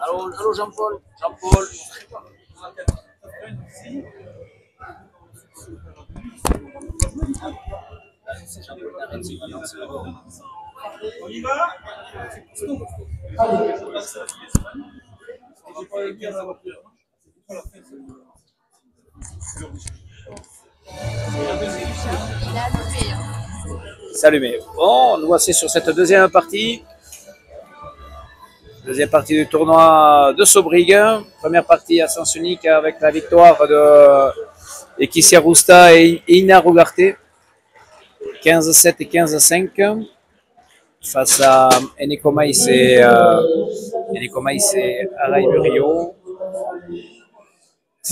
Allô Jean-Paul. Jean-Paul. On y va? C'est allumé. Bon, nous voici sur cette deuxième partie. Deuxième partie du tournoi de Sobrig. Première partie à sens unique avec la victoire de Ekissia Rousta et Ina Rugarte. 15-7 et 15-5 face à Eneko Maïs et Aray Murillo.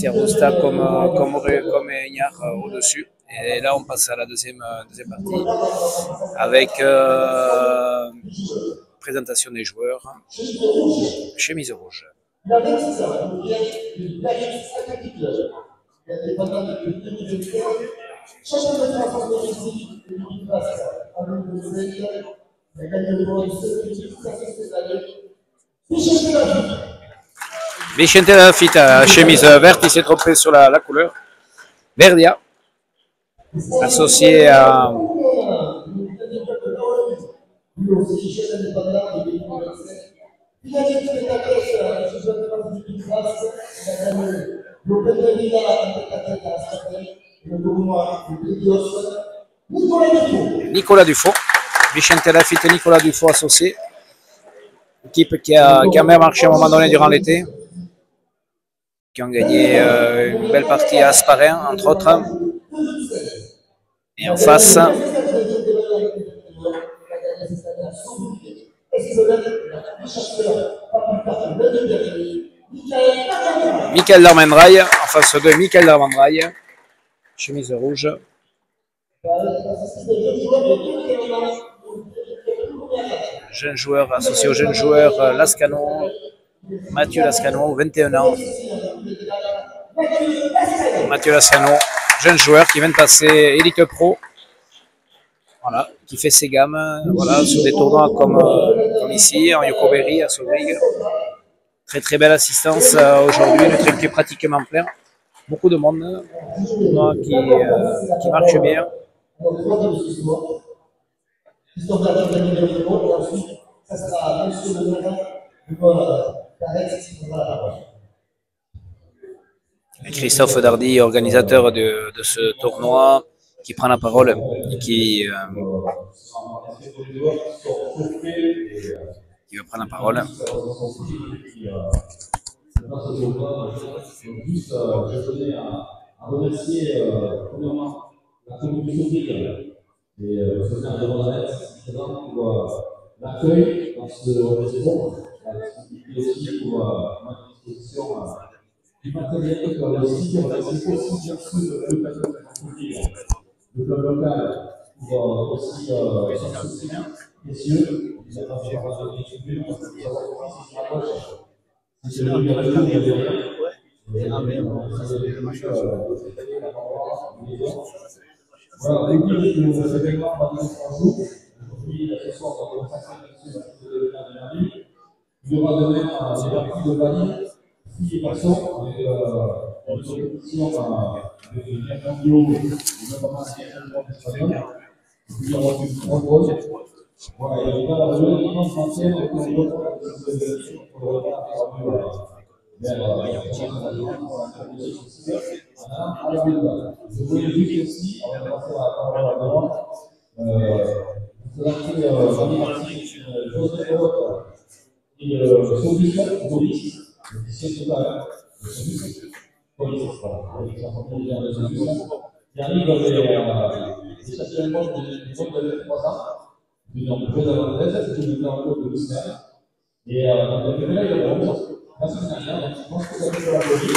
Rousta comme Ignard au-dessus. Et là, on passe à la deuxième partie avec présentation des joueurs. Chemise rouge. Vicente Lafitte, chemise verte, il s'est trompé sur la couleur. Verdia, associé à Nicolas Dufaux. Vicente Lafitte et Nicolas Dufaux associés. Équipe qui a même marché à un moment donné durant l'été. Qui ont gagné une belle partie à Asparin, entre autres. Et en face, Michael Darmendrail, en face de Michael Darmendrail, chemise rouge. Jeune joueur associé au jeune joueur Lascano, Mathieu Lascano, 21 ans. Mathieu Lascano, jeune joueur qui vient de passer Elite Pro. Voilà, qui fait ses gammes voilà, sur des tournois comme ici, en Yokoberi, à Sobrig. Très belle assistance aujourd'hui, le train qui est pratiquement plein. Beaucoup de monde, tournoi qui marche bien. Et Christophe Dardy, organisateur de ce tournoi, qui prend la parole et qui va prendre la parole. Juste, je tenais à remercier premièrement la communauté et le secrétaire de Rosanet pour l'accueil dans ce réseau, et aussi pour notre disposition du matériel que l'on a aussi, on a aussi bien sûr le club local pour aussi son soutien précieux. Nous avons fait un rapport de l'équipe, parce que nous avons commencé à rapprocher. C'est le numéro de la voilà, l'équipe qui nous a fait également pendant 3 jours. Aujourd'hui, ce soir, on va consacrer de la il y aura demain des parties de palier, 6 personnes, avec une compétition avec les mondiaux, notamment les espagnol. Il y aura du contrôle. Voilà, et on va la jouer en français avec le je voulais juste aussi, on va passer à la parole à Vous avez Rami Martin, Joseph Europe et Solution, Police, le siège total, le Solution, Police, voilà, qui arrive les stationnements des votes de 3 ans, donc très avantageuse, c'est une enveloppe de 2 semaines. Et donc, le médaille de bronze, la semaine dernière, donc je pense que ça peut faire applaudir.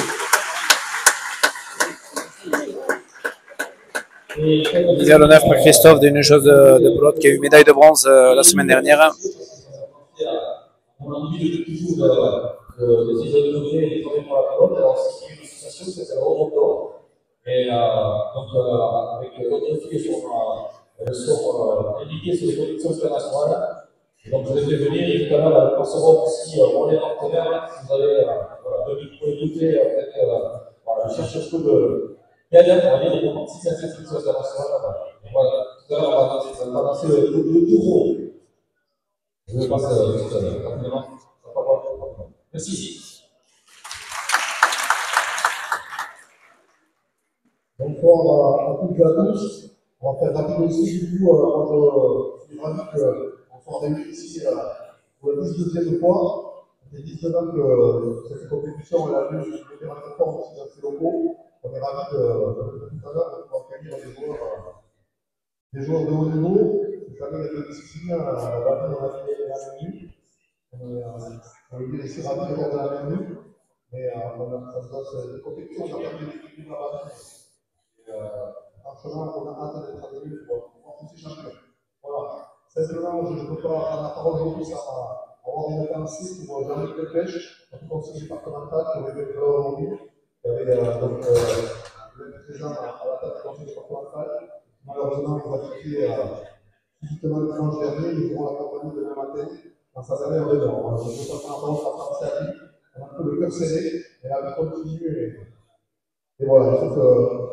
Mise à l'honneur par Christophe d'une chose de pelote qui a eu médaille de bronze la semaine dernière. On a envie toujours d'essayer de donner et de travailler pour la pelote. Alors, c'est une association qui s'appelle Roboto. Et donc, avec d'autres filles elles sont indiquées sur les compétitions internationales. Et donc, je les fais venir et tout à l'heure, elles passeront aussi pour les partenaires. Vous allez écouter voilà, je cherche un peu d'aide pour aller les participer à cette compétition internationale. Voilà, tout à l'heure, on va lancer le tour. Je vais passer rapidement. Merci. Bonsoir à toutes et à tous. On va faire rapide aussi. Du coup, moi, je suis ravi qu'on soit réunis ici pour la 19e fois. Ça fait 19 ans que cette compétition elle a lieu sur le terrain de forme aussi dans ces locaux. On est ravis tout à l'heure de pouvoir accueillir des joueurs de haut niveau. Cette année, il y a deux disciplines. On a fait la nuit. On est aussi ravis de voir de la nuit. Mais cette compétition, on a permis d'équilibrer la bataille. Franchement, on a hâte d'être avec pour tous ces champions. Voilà. Simplement, je ne peux pas prendre la parole aujourd'hui sans avoir une pensée pour Jean-Luc Delpech, notre conseiller départemental qui aurait été là aujourd'hui. Il y avait donc le président à la tête du conseil départemental. Malheureusement, il va quitter physiquement le dimanche dernier. Nous irons l'accompagner demain matin dans sa dernière réunion. Je ne peux pas prendre la parole sans penser à lui. On a un peu le cœur serré, mais la vie continue. Et voilà, il faut que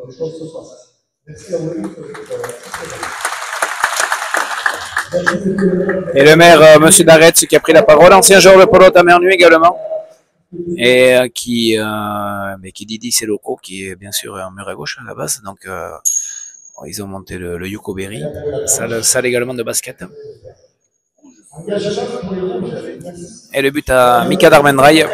les choses se passent. Merci à vous. Et le maire, M. Daretz, qui a pris la parole, ancien joueur de pelote à Mernu également, et qui dédie ses locaux, qui est bien sûr en mur à gauche à la base. Donc, ils ont monté le Yuko Berry, salle également de basket. Et le but à Mika Darmendraï.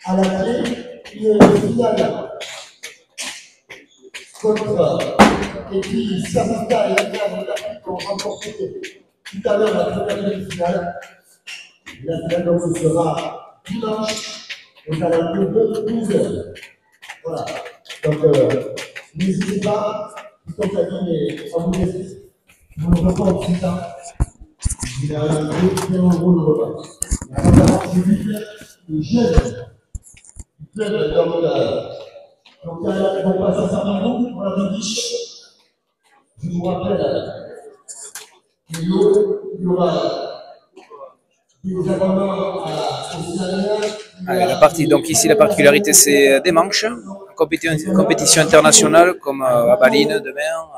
À la clé, il y a une finale contre et puis Savita et la cadre d'Afrique ont remporté tout à l'heure la première demi-finale. La finale donc ce sera dimanche aux alentours de 12h. Voilà. Donc n'hésitez pas, ils sont amis, on vous laisse. Vous ne repas au président. Il a un gros de repas. Il a notamment celui de jeune. Donc, on va passer ça par nous, on a dit, je vous rappelle, il y aura des abonnements à Allez, la partie, donc ici, la particularité, c'est des manches, compétition internationale, comme à Balline demain,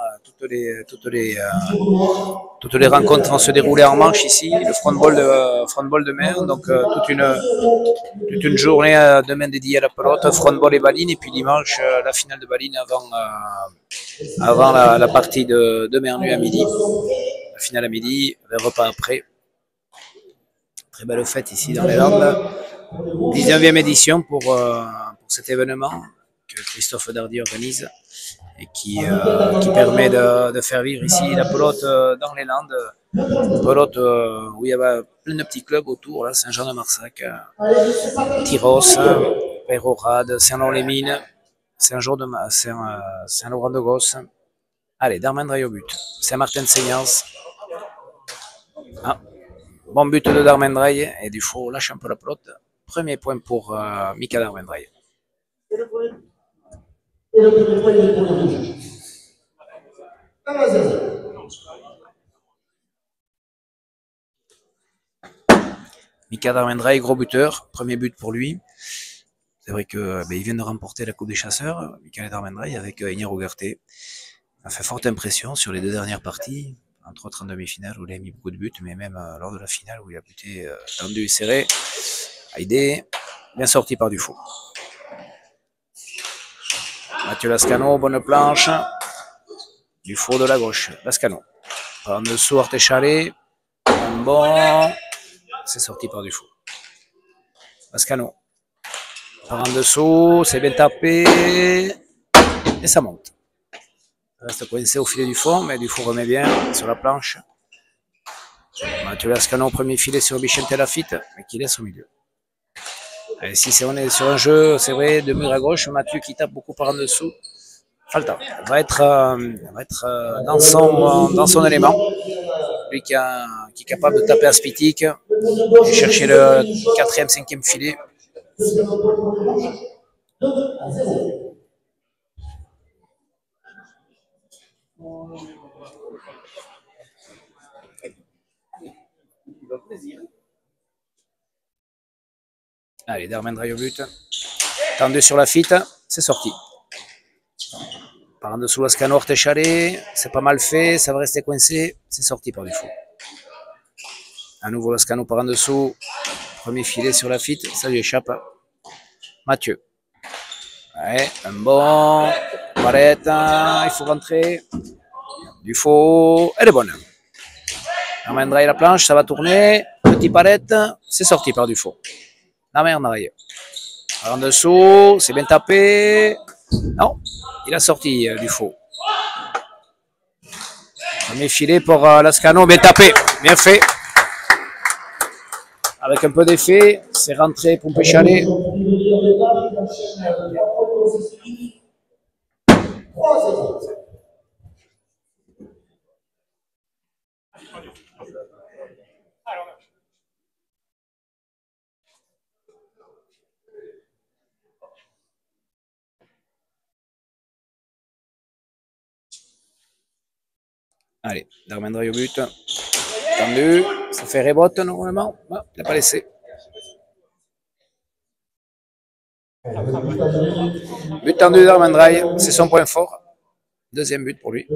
toutes les rencontres vont se dérouler en manche ici, le frontball demain, donc toute une journée demain dédiée à la pelote, frontball et Balline, et puis dimanche, la finale de Balline avant la partie de Mernu à midi, la finale à midi, le repas après. Très belle fête ici dans les Landes. 19e édition pour cet événement que Christophe Dardy organise et qui permet de faire vivre ici la pelote dans les Landes. Une pelote où il y avait plein de petits clubs autour, là, Saint-Jean-de-Marsac, Tyros, Pérorade, Saint-Laurent-les-Mines, Saint-Laurent-de-Gosse. Allez, Darmendraï au but. Saint-Martin-de-Seignance. Ah. Bon but de Darmendraï et Dufault lâche un peu la pelote. Premier point pour Mika Darmendraï. Et le premier point, il est pour le rouge. 1-0. Mika Darmendraï, gros buteur. Premier but pour lui. C'est vrai que il vient de remporter la Coupe des Chasseurs, Michael Darmendrail, avec Iniero Ugarte. Il a fait forte impression sur les 2 dernières parties, entre autres en demi-finale où il a mis beaucoup de buts, mais même lors de la finale où il a buté tendu et serré. Haïdé, bien sorti par Dufault. Mathieu Lascano, bonne planche. Dufault de la gauche, Lascano. En dessous, Artéchalé. Bon, c'est sorti par Dufault. Lascano. Par en dessous, c'est bien tapé. Et ça monte. Ça reste coincé au filet du fond, mais Dufault remet bien sur la planche. Mathieu Lascano, premier filet sur Vicente Lafitte, mais qui laisse au milieu. Et si on est sur un jeu, c'est vrai, de mur à gauche, Mathieu qui tape beaucoup par en dessous. Falta va être dans son élément. Lui qui est capable de taper à Spitik et chercher le 4e, 5e filet. Allez, Darmendrail au but. Tendu sur Lafitte, c'est sorti. Par en dessous, Lascano, Artéchalé, c'est pas mal fait, ça va rester coincé, c'est sorti par Dufault. À nouveau Lascano par en dessous, premier filet sur Lafitte, ça lui échappe. Mathieu. Ouais, un bon, Barrette, il faut rentrer. Dufault, elle est bonne. Darmendrail la planche, ça va tourner. Petit Barrette, c'est sorti par Dufault. Darmendrail. Par en dessous, c'est bien tapé. Non, il a sorti Dufault. Premier filet pour Lascano, bien tapé, bien fait. Avec un peu d'effet, c'est rentré pour Péchalet. Allez, Darmendrail au but. Tendu, ça fait rebote normalement. Ah, il n'a pas laissé. But tendu Darmendrail, c'est son point fort. 2e but pour lui.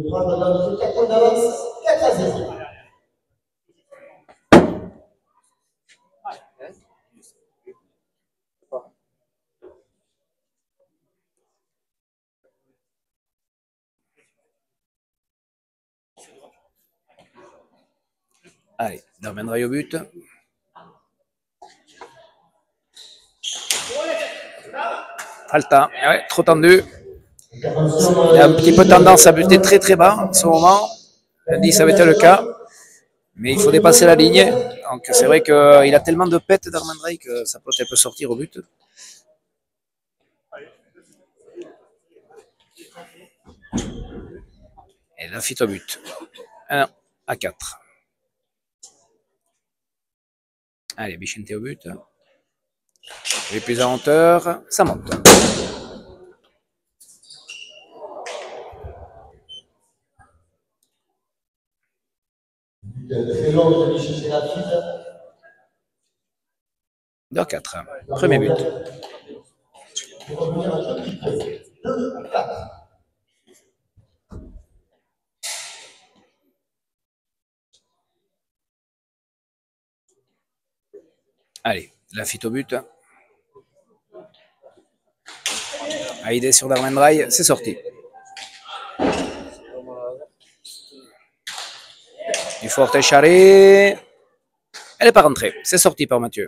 Allez, Darmendrail au but. Falta, ouais, trop tendu. Il a un petit peu tendance à buter très très bas en ce moment. Lundi, ça avait été le cas. Mais il faut dépasser la ligne. Donc c'est vrai qu'il a tellement de pètes Darmendrail que ça peut sortir au but. Et Lafitte au but. 1 à 4. Allez, Vicente au but. Les plus en hauteur, ça monte. Deux à 4. Premier but. Allez, Lafitte au but. Haïdé sur Darmendrail, c'est sorti. Il faut Artéchalé. Elle n'est pas rentrée, c'est sorti par Mathieu.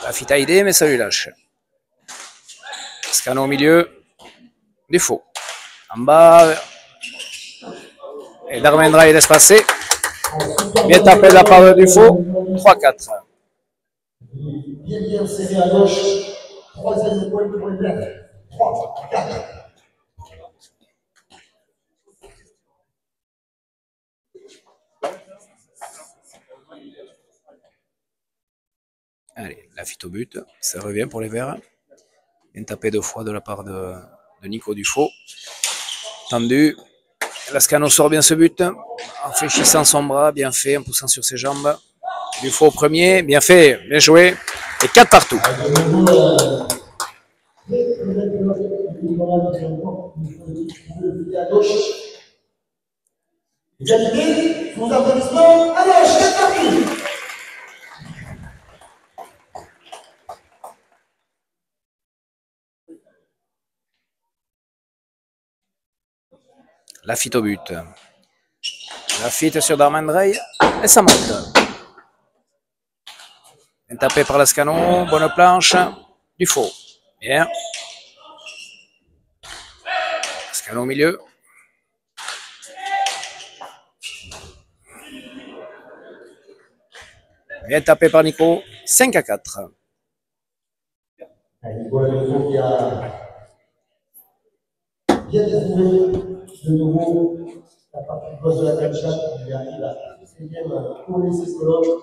Lafitte Haïdé, mais ça lui lâche. Lascano au milieu. Dufault. En bas. Et Darmendrail laisse passer. Bien tapé de la part de Dufault. 3-4. Bien serré à gauche. 3e point pour les Verts. 3-4. Allez, Lafitte au but. Ça revient pour les Verts. Bien tapé 2 fois de la part de Nico Dufault. Tendu. Lascano sort bien ce but. En fléchissant son bras, bien fait, en poussant sur ses jambes. Dufault au premier, bien fait, bien joué. Et 4 partout. Lafitte au but. Lafitte sur Darmendrey et ça monte. Bien tapé par Lascano, bonne planche, du faux. Bien. Lascano au milieu. Bien tapé par Nico, 5-4. Nico qui a bien défoué de nouveau la partie gauche de la canchette, il arrive à coller ses colonnes.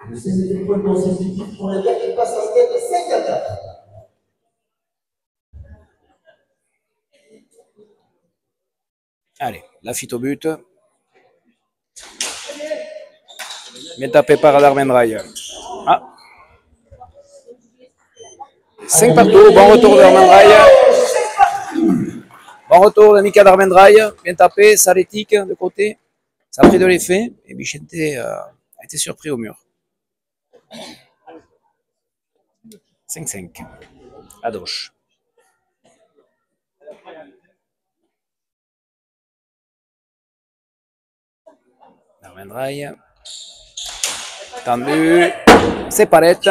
Le 16e point consécutif pour les Verts qui passe en tête de 5-4. Allez, Lafitte au but. Bien tapé par Darmendrey. Ah. 5 partout, bon retour de Darmendrey. Bon retour de Mika Darmendrey. Bien tapé, Salétique de côté. Ça a pris de l'effet et Bichente a été surpris au mur. 5-5. À gauche. Darmendrey. Tendu. C'est palette.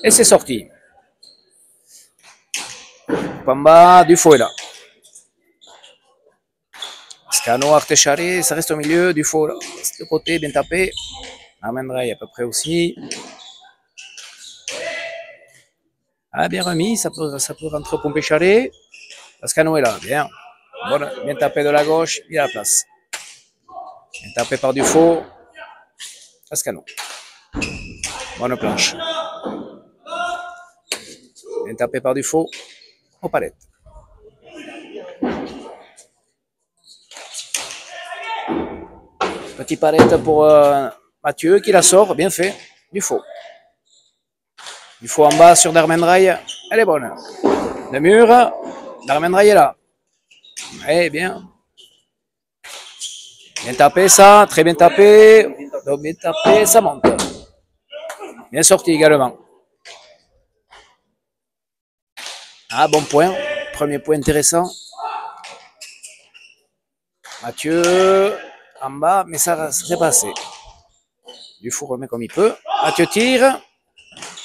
Et c'est sorti. Pamba, Dufaux est là. Scano, Artechari, ça reste au milieu. Dufaux là. De côté, bien tapé. Darmendrey à peu près aussi. Ah, bien remis, ça peut rentrer au Pompécharé. Lascano est là, bien. Bon, bien tapé de la gauche, il a la place. Bien tapé par Dufaux. Lascano. Bonne planche. Bien tapé par Dufaux. Aux palettes. Petit palette pour Mathieu qui la sort, bien fait. Dufaux. Dufaux en bas sur Darmendrey. Elle est bonne. Le mur. Darmendrey est là. Eh bien. Bien tapé ça, très bien tapé. Donc bien tapé, ça monte. Bien sorti également. Ah, bon point. Premier point intéressant. Mathieu en bas, mais ça s'est passé. Dufaux remet comme il peut. Mathieu tire.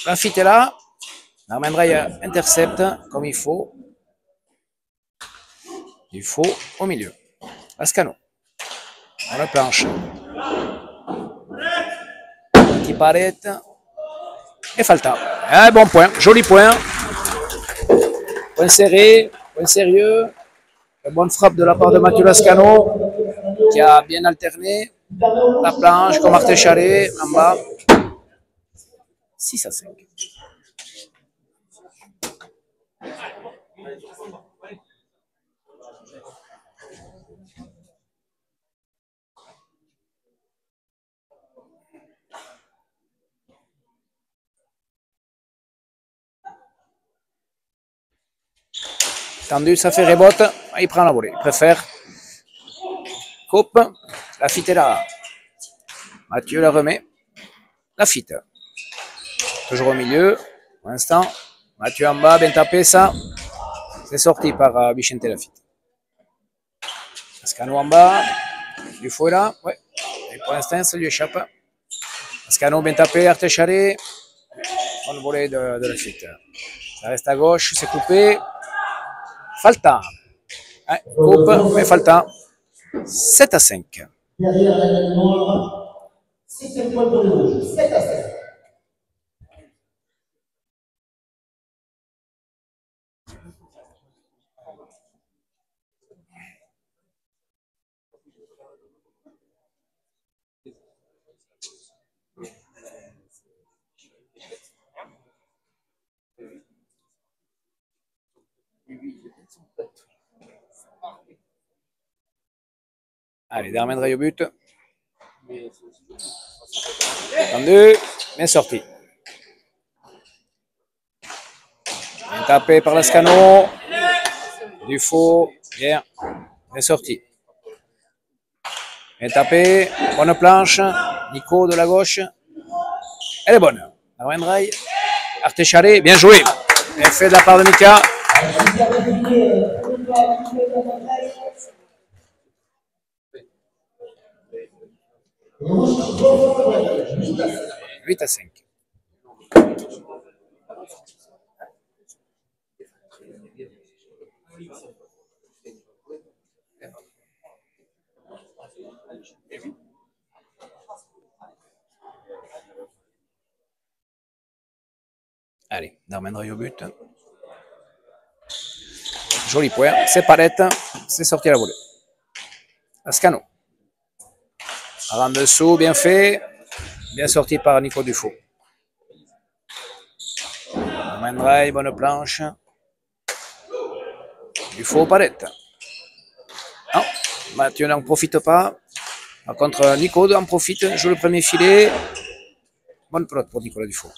Lafitte est là. Darmendrey intercepte comme il faut. Dufaux au milieu. Lascano. Dans la planche. Petit palette. Et Falta. Un bon point. Joli point. Point serré. Point sérieux. Une bonne frappe de la part de Mathieu Lascano qui a bien alterné. La planche comme Artechari en bas. 6-5. Tendu, ça fait rebote. Il prend la volée. Il préfère. Coupe. Lafitte est là. Mathieu la remet. Lafitte. Toujours au milieu. Pour l'instant. Mathieu en bas, bien tapé ça. C'est sorti par Bichente Lafitte. Lascano en bas. Dufaux est là. Ouais. Et pour l'instant, ça lui échappe. Lascano bien tapé. Artechari. Bonne volée de Lafitte. Ça reste à gauche. C'est coupé. Falta. Ouais, coupe. Mais Falta. 7-5. Derrière la ligne noire, 6e point pour les rouges, 7-5. Allez, Darmendrey au but. Tendu, bien sorti. tapé par Lascano. Dufaux, bien sorti. Bien tapé, bonne planche. Nico de la gauche. Elle est bonne. Darmendrail. Artécharé, bien joué. Bien fait de la part de Mika. 8-5. Allez, Darmendrail au but. Joli point. C'est Palette. C'est sorti à la volée. Lascano. En dessous, bien fait. Bien sorti par Nico Dufaux. Darmendrail, bonne planche. Dufaux, Palette. Non, Mathieu n'en profite pas. Par contre, Nico en profite. Joue le premier filet. Bonne pelote pour Nicolas Dufaux.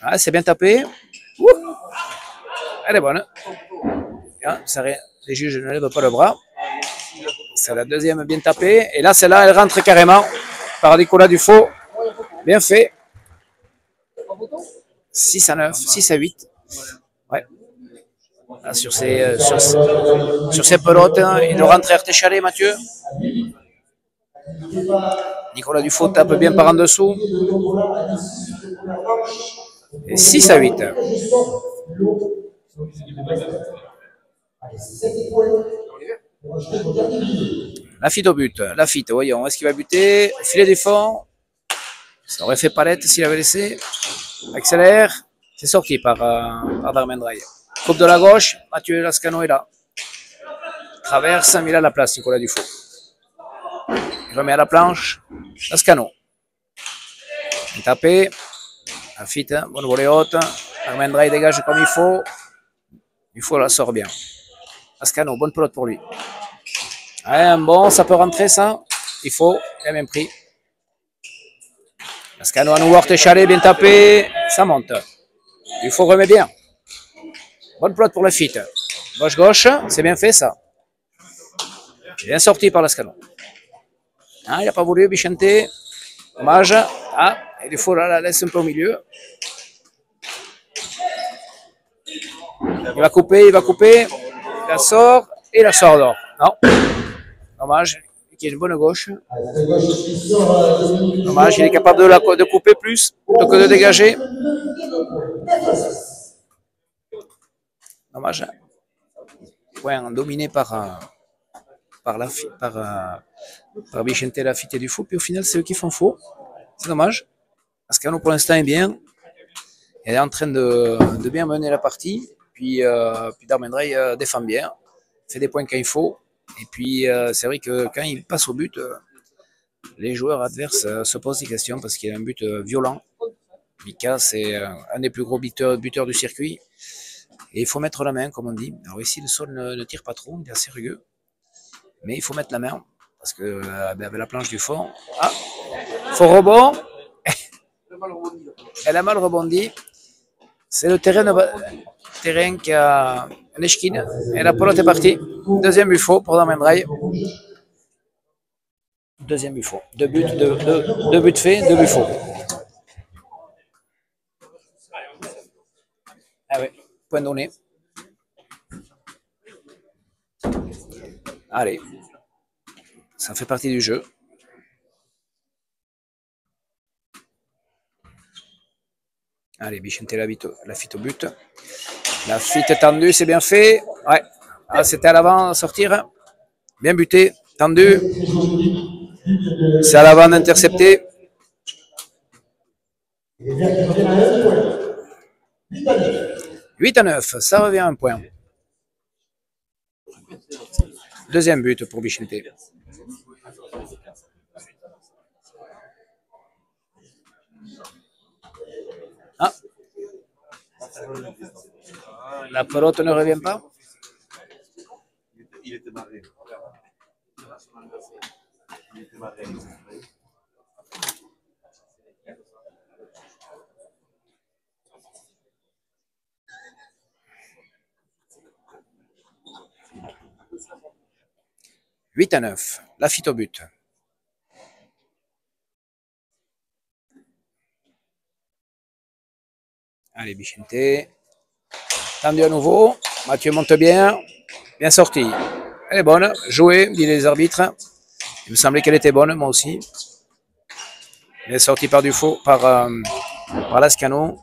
Ah, c'est bien tapé. Ouh, elle est bonne. Bien, les juges ne lèvent pas le bras. C'est la deuxième bien tapée. Et là, celle-là, elle rentre carrément par Nicolas Dufaux. Bien fait. 6-9, 6-8. Ouais. Là, sur ces pelotes, il doit rentrer Artécharé, Mathieu. Nicolas Dufaux tape bien par en dessous. Et 6-8. Lafitte au but. Lafitte, voyons, est-ce qu'il va buter? Filet du fond. Ça aurait fait Palette s'il avait laissé. Accélère. C'est sorti par Darmendrail. Coupe de la gauche. Mathieu Lascano est là. Traverse, mais il a la place, Nicolas Dufaux. Il remet à la planche. Lascano. Il tapé. Lafitte, bonne volée haute. Darmendrail dégage comme il faut. Dufaux la sort bien. Lascano, bonne pelote pour lui. Ouais, bon, ça peut rentrer ça. Il faut, il a même pris. Lascano à nouveau Artécharé, bien tapé. Ça monte. Dufaux remet bien. Bonne pelote pour Lafitte. Gauche-gauche, c'est bien fait ça. Bien sorti par Lascano. Ah, il n'a pas voulu, Bichente. Dommage. Ah, et Dufaux là, la laisse un peu au milieu. Il va couper. Il la sort et la sort d'or. Non. Dommage. Il a une bonne gauche. Dommage, il est capable de couper plus plutôt que de dégager. Dommage. Point dominé par Bichente, Lafitte et Dufaux. Puis au final, c'est eux qui font faux. C'est dommage. Lascano pour l'instant est bien. Il est en train de bien mener la partie. Puis Darmendrail défend bien. Fait des points quand il faut. Et puis c'est vrai que quand il passe au but, les joueurs adverses se posent des questions parce qu'il a un but violent. Mika, c'est un des plus gros buteurs du circuit. Et il faut mettre la main, comme on dit. Alors ici, le sol ne tire pas trop, il est assez rugueux. Mais il faut mettre la main, parce que avec la planche du fond... Ah, faux rebond. Elle a mal rebondi. C'est le terrain qui a un échine. Et la pelote est partie. Deuxième but faux pour Darmendrail. Deuxième but faux. Deux buts faits, 2 buts faux. Ah oui, point donné. Allez, ça fait partie du jeu. Allez, Bichente Lafitte au but. Lafitte tendue, c'est bien fait. Ouais, ah, c'était à l'avant à sortir. Bien buté, tendu. C'est à l'avant d'intercepter. 8-9, ça revient à un point. Deuxième but pour Bichente. Ah. La pelote ne revient pas. Il était barré. 8-9. Lafitte au but. Allez, Bichente. Tendu à nouveau. Mathieu monte bien. Bien sorti. Elle est bonne. Jouée, disent les arbitres. Il me semblait qu'elle était bonne, moi aussi. Elle est sortie par Dufaux, par Lascano.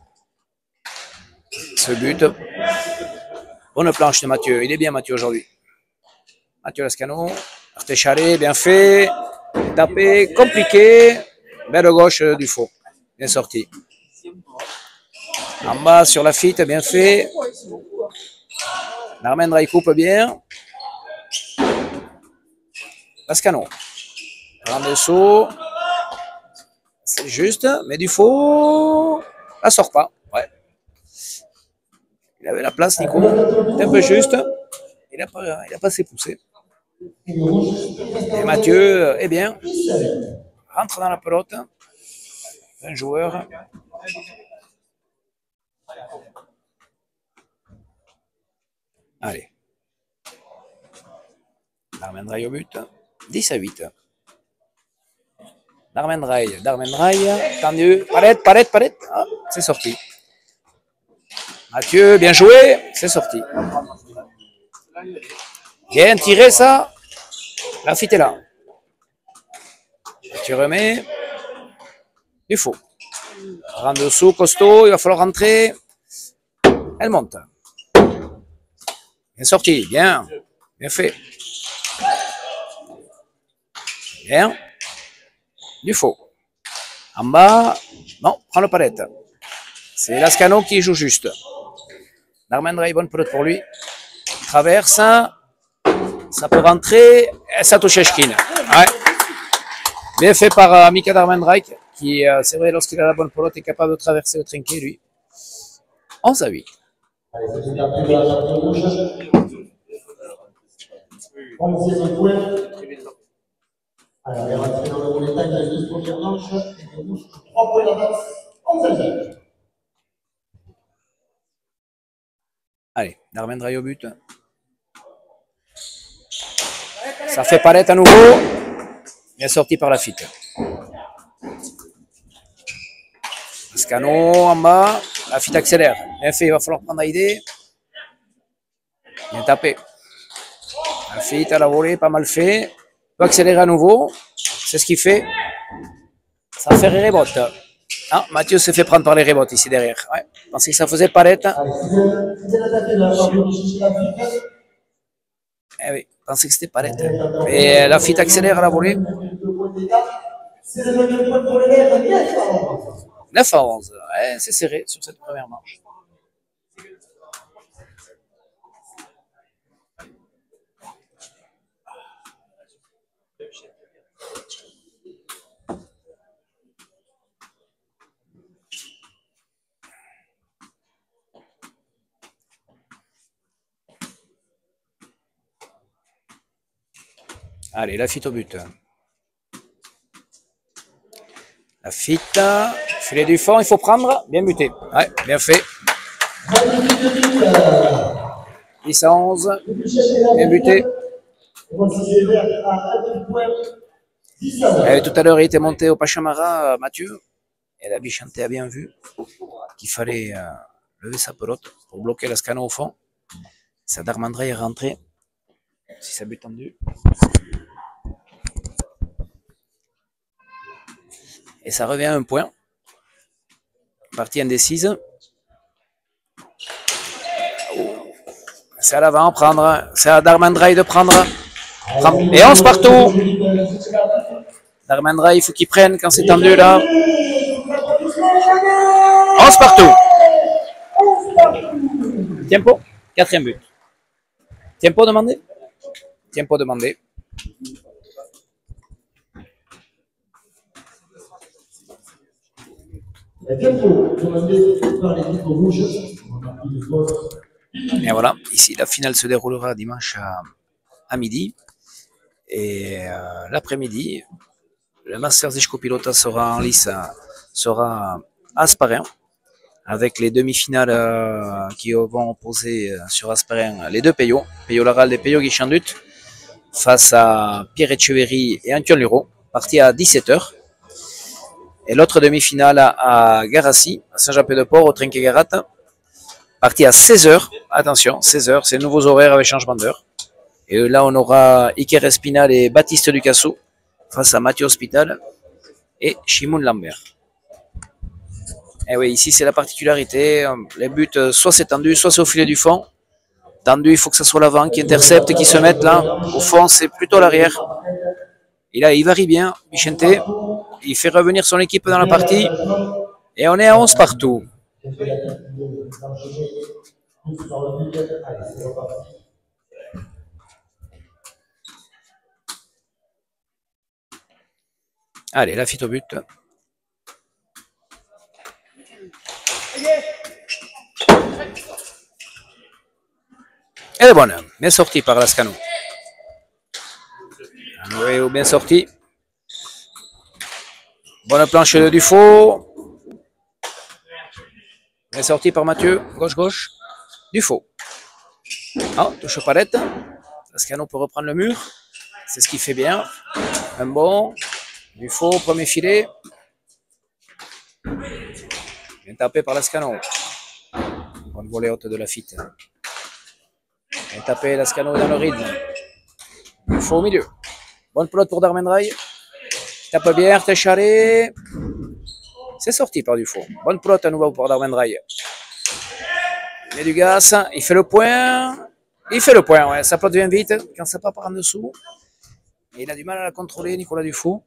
Ce but. Bonne planche de Mathieu. Il est bien, Mathieu, aujourd'hui. Mathieu Lascano. Artéchalé, bien fait. Tapé, compliqué. Belle gauche Dufaux. Bien sorti. En bas sur Lafitte, bien fait. Narmendra il coupe bien. Lascano. En dessous. C'est juste, mais Dufaux. La sort pas. Ouais. Il avait la place, Nico. C'est un peu juste. Il n'a pas assez poussé. Et Mathieu, eh bien, rentre dans la pelote. Un joueur. Allez. Darmendraï au but. 10-8. Darmendraï. Tendu. Palette. Ah, c'est sorti. Mathieu, bien joué. C'est sorti. Bien tiré ça. Lafitte est là. Tu remets. Dufaux. En dessous, costaud. Il va falloir rentrer. Elle monte. Bien sorti. Bien. Bien fait. Bien. Dufaux. En bas. Non, prends le palette. C'est Lascano qui joue juste. Darmendra, bonne pelote pour lui. Traverse. Ça peut rentrer. Et ça touche Eshkin. Ouais. Bien fait par Mika Darmendra, qui, c'est vrai, lorsqu'il a la bonne pelote, est capable de traverser le trinquet, lui. 11-8. Allez, c'est une appui de la champion rouge. 11e point. Alors, il va rentrer dans le rôle d'état, il a 12 premières manches. Et le rouge, 3 points d'avance. 11e. Allez, Darmendra au but. Ça fait palette à nouveau. Bien sorti par Lafitte. Lascano en bas. Lafitte accélère. Bien fait, il va falloir prendre Haïdé. Bien tapé. Lafitte à la volée, pas mal fait. Il va accélérer à nouveau. C'est ce qu'il fait. Ça fait les rebotes. Ah, Mathieu s'est fait prendre par les rebotes ici derrière. Ouais. Je pensais que ça faisait palette. Eh oui, je pensais que c'était palette. Et Lafitte accélère à la volée. 9-11. Ouais, c'est serré sur cette première manche. Allez, Lafitte au but. Lafitte, filet du fond, il faut prendre. Bien buté. Ouais, bien fait. 10-11. Bien buté. Tout à l'heure, il était monté au Pachamara, Mathieu. Et la Bichente a bien vu qu'il fallait lever sa pelote pour bloquer Lascano au fond. Ça, Darmendra est rentré. Si ça but tendu. Et ça revient à un point. Partie indécise. C'est à l'avant, prendre. C'est à Darmendra de prendre. Et 11 partout. Darmendra, il faut qu'il prenne quand c'est tendu là. 11 partout. Tempo. 4e but. Tempo demandé. Tempo demandé. Et voilà, ici la finale se déroulera dimanche à midi. Et l'après-midi, le Masters Zishko Pilota sera en lice, sera à Asparin, avec les demi-finales qui vont opposer sur Asparin les deux Peyo Laral et Peyo Guichandut. face à Pierre Etcheverry et Antoine Luro, partie à 17h. Et l'autre demi-finale à Garassi, à Saint-Jean-Pied-de-Port, au Trinquet-Garat, partie à 16h. Attention, 16h, c'est nouveaux horaires avec changement d'heure. Et là, on aura Iker Espinal et Baptiste Ducasso face à Mathieu Hospital et Shimon Lambert. Et oui, ici, c'est la particularité. Les buts, soit c'est tendu, soit c'est au filet du fond. Tendu, il faut que ça soit l'avant qui intercepte et qui se mette là. Au fond, c'est plutôt l'arrière. Et là, il varie bien, Vicente. Il fait revenir son équipe dans la partie. Et on est à 11 partout. Allez, la Lafitte au but. Elle est bonne, bien sortie par Lascano. Oui, bien sorti. Bonne planche de Dufaux. Bien sorti par Mathieu, gauche-gauche. Dufaux. Ah, touche palette. Lascano peut reprendre le mur. C'est ce qu'il fait bien. Un bon. Dufaux, premier filet. Bien tapé par Lascano. Bonne volée haute de Lafitte. Bien tapé, Lascano dans le rythme. Dufaux au milieu. Bonne pelote pour Darmendrail. Tape bien, Técharé. C'est sorti par Dufaux. Bonne pelote à nouveau pour Darmendrail. Il met du gaz. Il fait le point. Il fait le point, ouais. Ça pelote vient vite quand ça part par en dessous. Et il a du mal à la contrôler, Nicolas Dufaux.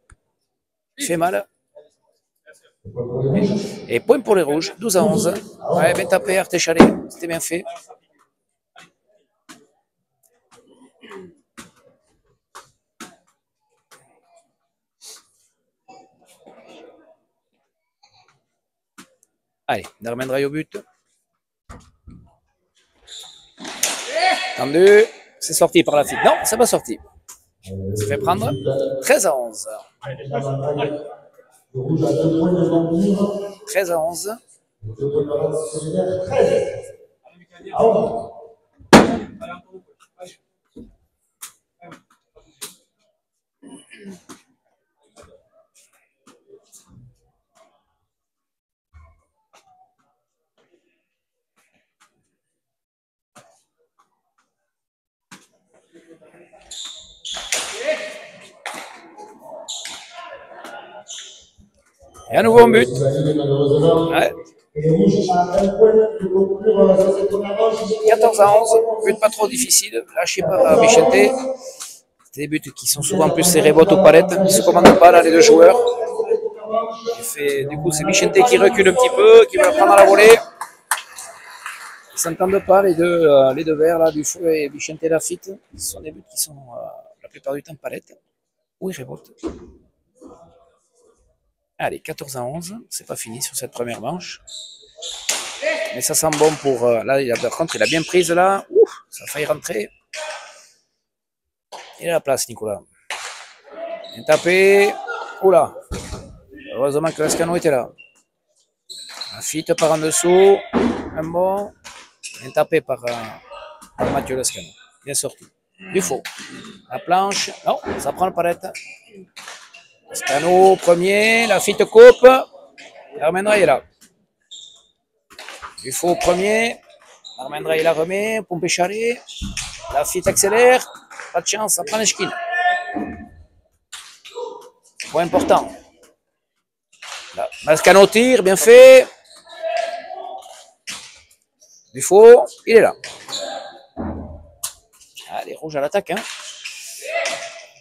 Il fait mal. Et point pour les rouges, 12 à 11. Ouais, bien tapé, Artéchalé. C'était bien fait. Allez, Darmendrail au but. Tendu. C'est sorti par la fille. Non, c'est pas sorti. Ça fait prendre 13 à 11. 13 à 11. Et à nouveau un but. Ouais. 14 à 11. But pas trop difficile. Lâché par Vicente. C'est des buts qui sont souvent plus les rebotes aux palettes. Ils ne se commandent pas là, les deux joueurs. Du coup, c'est Vicente qui recule un petit peu, qui va prendre la volée. Ils ne s'entendent pas, les deux verts, là, Dufaux et Vicente Lafitte. Ce sont des buts qui sont la plupart du temps palettes. Ou ils rebotent. Allez, 14 à 11, c'est pas fini sur cette première manche. Mais ça sent bon pour... là, par contre, il a bien prise là. Ouf, ça a failli rentrer. Il a la place, Nicolas. Bien tapé. Oula. Heureusement que Lascano était là. Lafitte par en dessous. Un bon. Bien tapé par Mathieu Lascano. Bien sorti. Dufaux. La planche. Non, ça prend le palette. Lascano, premier, Lafitte coupe. Darmendrail est là. Dufaux, premier. Darmendrail la remet. Pompe Charlet. Lafitte accélère. Pas de chance, ça prend l'échine. Point important. Lascano tire, bien fait. Dufaux, il est là. Ah, les rouges à l'attaque. Hein.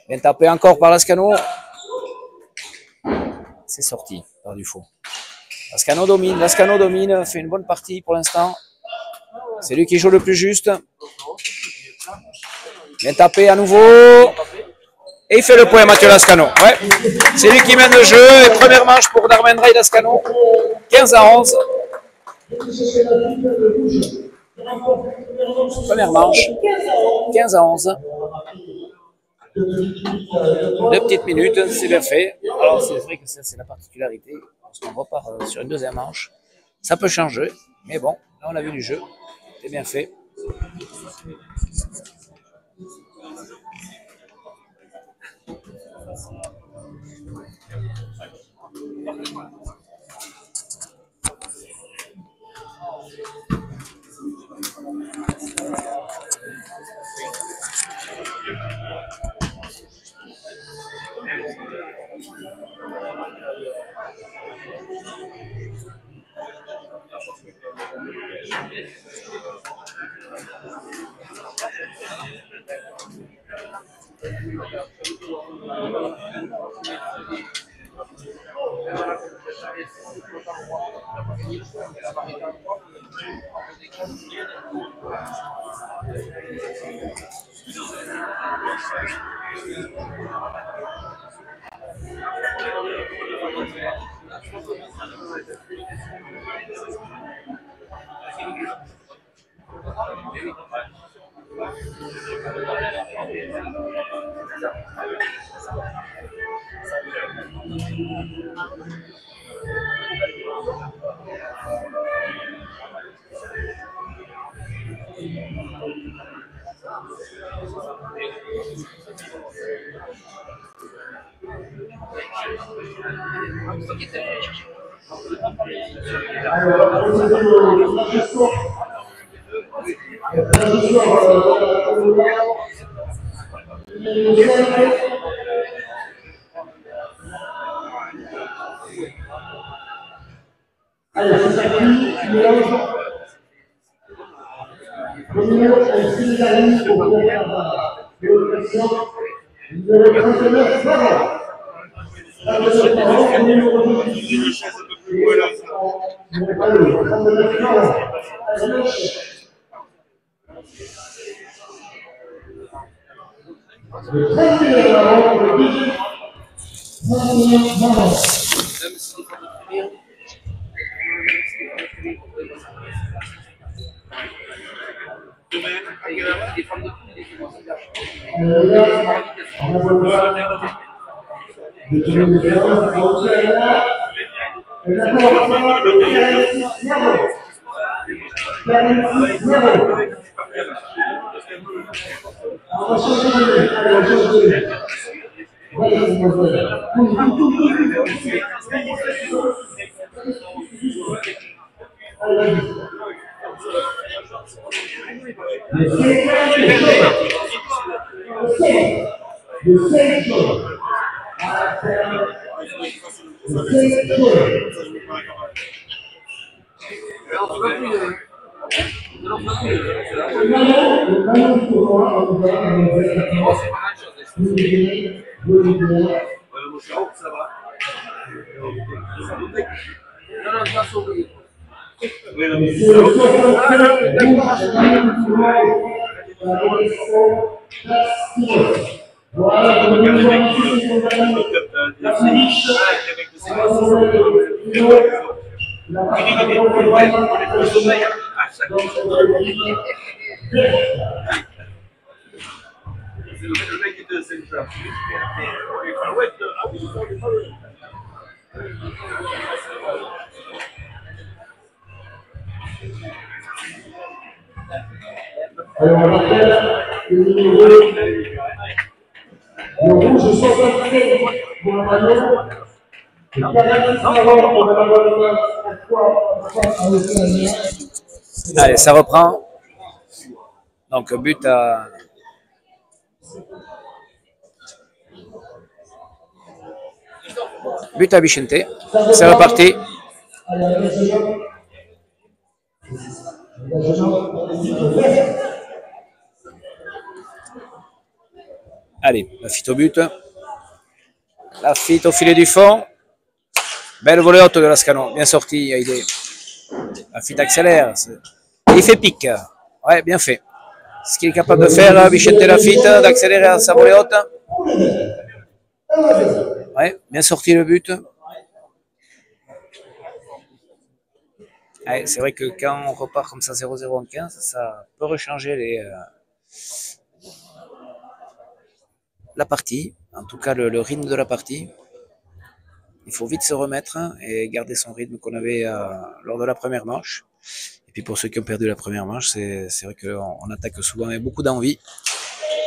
Bien tapé encore par Lascano. C'est sorti par Dufaux. Lascano domine, fait une bonne partie pour l'instant. C'est lui qui joue le plus juste. Bien tapé à nouveau. Et il fait le point, Mathieu Lascano. Ouais. C'est lui qui mène le jeu. Et première manche pour Darmendrail Lascano. 15 à 11. Première manche. 15 à 11. 2 petites minutes, c'est bien fait. Alors c'est vrai que ça c'est la particularité. Lorsqu'on repart sur une deuxième manche, ça peut changer. Mais bon, là on a vu du jeu. C'est bien fait. Allez, c'est parti, mélange. Premier, on signe la ligne pour faire la délocation. Numéro 39, Bravo. Alors, on rappelle le numéro, le rouge 73 pour le maillot, le 46 pour le maillot. Allez, ça reprend. Donc, but à... But à Vicente. C'est reparti. Allez, la Lafitte au but. La Lafitte au filet du fond. Belle volée haute de Lascano. Bien sorti, Haïdé. La Lafitte accélère. Et il fait pique. Ouais, bien fait. Ce qu'il est capable de faire, Vicente Lafitte, d'accélérer à sa volée haute. Ouais, bien sorti le but. Ouais, c'est vrai que quand on repart comme ça 0-0 en 15, ça peut rechanger la partie, en tout cas le rythme de la partie. Il faut vite se remettre et garder son rythme qu'on avait lors de la première manche. Et puis pour ceux qui ont perdu la première manche, c'est vrai qu'on attaque souvent avec beaucoup d'envie.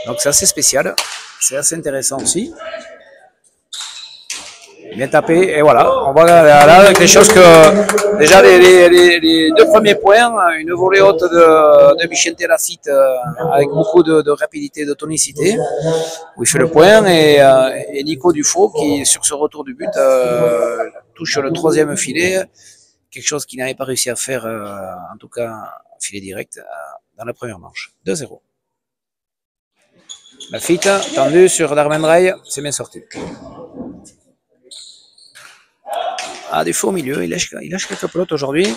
Donc c'est assez spécial, c'est assez intéressant aussi. Bien tapé, et voilà, on voit là quelque chose que déjà les deux premiers points, une volée haute de Vicente Lafitte avec beaucoup de rapidité, de tonicité, où il fait le point, et Nico Dufaux qui sur ce retour du but touche le troisième filet, quelque chose qu'il n'avait pas réussi à faire, en tout cas filet direct, dans la première manche. 2-0. La Lafitte, tendue sur Darmendrail, c'est bien sorti. Ah, des faux au milieu, il lâche quelques pelotes aujourd'hui.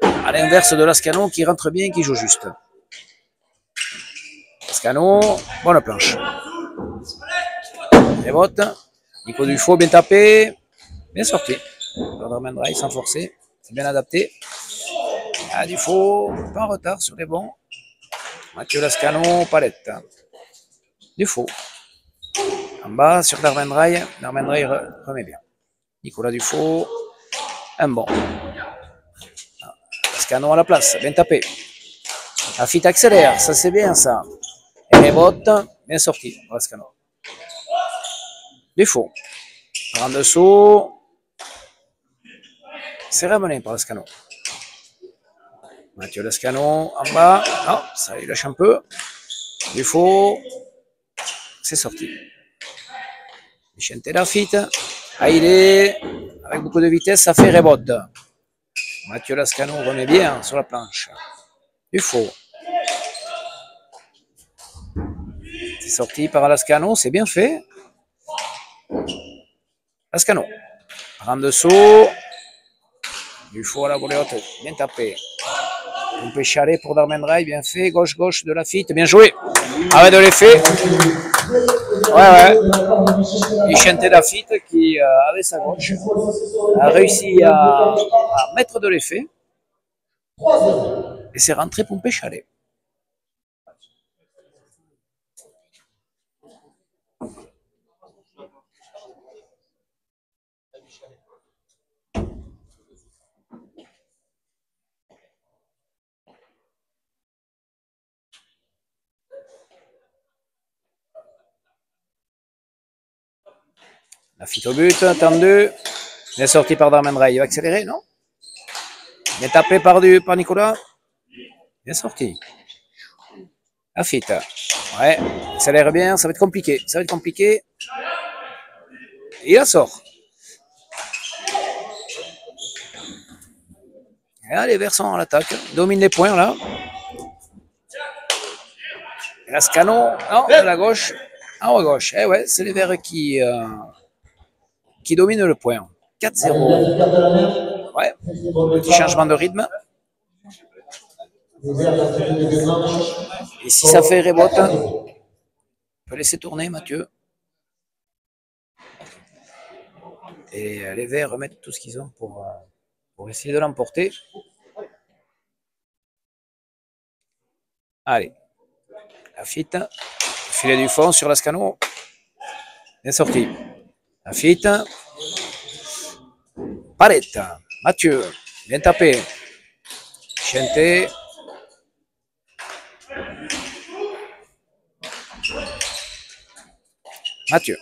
À l'inverse de Lascano qui rentre bien et qui joue juste. Lascano, bonne planche. Les bottes. Nico Dufaux, bien tapé. Bien sorti. Darmendrail sans forcer. C'est bien adapté. Ah, Dufaux, pas en retard sur les bons. Mathieu Lascano, palette. Dufaux. En bas sur Darmendrail. Darmendrail remet bien. Nicolas Dufaux. Un bon. Lascano à la place. Bien tapé. Lafitte accélère. Ça c'est bien ça. Et les bottes. Bien sorti. Lascano. Dufaux. En dessous. C'est ramené par Lascano. Mathieu Lascano en bas. Non, ça il lâche un peu. Dufaux. C'est sorti. Vicente Lafitte. Ah, il est avec beaucoup de vitesse, ça fait rebot. Mathieu Lascano remet bien sur la planche. Dufaux. C'est sorti par Lascano, c'est bien fait. Lascano. En dessous. Dufaux à la volée haute, bien tapé. Un peu charré pour Darmendrail, bien fait. Gauche de Lafitte, bien joué. Avec de l'effet. Ouais. Vicente Lafitte qui, avec sa gauche, a réussi à mettre de l'effet. Et c'est rentré pour Péchalé. Lafitte au but, tendu. Bien sorti par Darmendrail. Il va accélérer, non? Bien tapé par Nicolas. Bien sorti. Lafitte. Ouais, accélère bien, ça va être compliqué. Ça va être compliqué. Et il la sort. Et là, les Verts sont à l'attaque. Domine les points, là. Lascano, non, de la gauche. En haut à gauche. Eh ouais, c'est les Verts qui dominent le point. 4-0. Ouais, petit changement de rythme. Et si ça fait rebot, on peut laisser tourner Mathieu. Et les Verts remettent tout ce qu'ils ont pour essayer de l'emporter. Allez. Lafitte. Filet du fond sur Lascano. Bien sorti. Lafitte. Palette. Mathieu. Bien tapé. Vicente. Mathieu.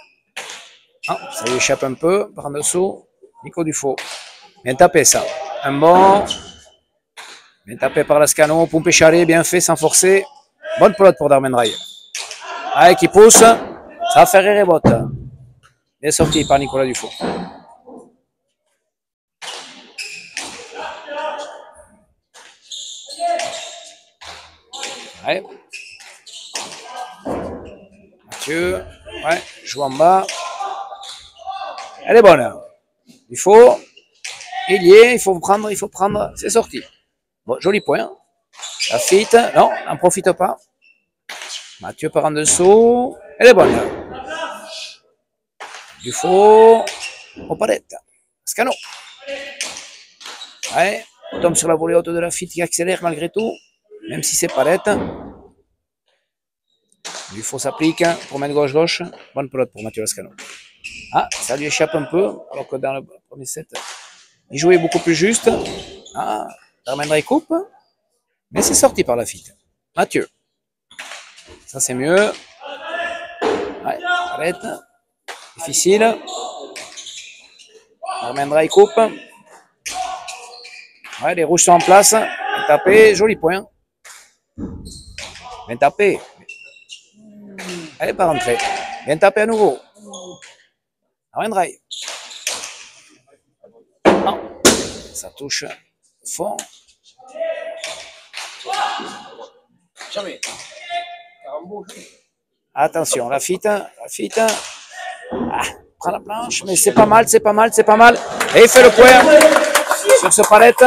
Ah, ça lui échappe un peu par en dessous. Nico Dufaux. Bien tapé ça. Un bon. Bien tapé par Lascano. Pompé Charlet, bien fait sans forcer. Bonne pelote pour Darmendrail. Allez, qui pousse. Ça va faire rebot. Bien sorti par Nicolas Dufaux. Ouais. Mathieu. Ouais, joue en bas. Elle est bonne. Il y est, il faut prendre. C'est sorti. Bon, joli point. Lafitte, non, n'en profite pas. Mathieu par en dessous. Elle est bonne. Dufaux. Au palette. Lascano. Ouais, on tombe sur la volée haute de Lafitte qui accélère malgré tout, même si c'est palette. Dufaux s'applique pour mettre gauche. Bonne pelote pour Mathieu Lascano. Ah, ça lui échappe un peu, alors que dans le premier set, il jouait beaucoup plus juste. Ah, Darmendrail coupe, mais c'est sorti par Lafitte. Mathieu. Ça c'est mieux. Ouais, arrête. Difficile. Darmendrail coupe. Ouais, les rouges sont en place. Bien tapé, joli point. Bien tapé. Elle n'est pas rentrée. Bien tapé à nouveau. Darmendrail. Non. Ça touche fond. Jamais. Attention, la fite. Ah, prend la planche, mais c'est pas mal. Et il fait le point sur ce palette.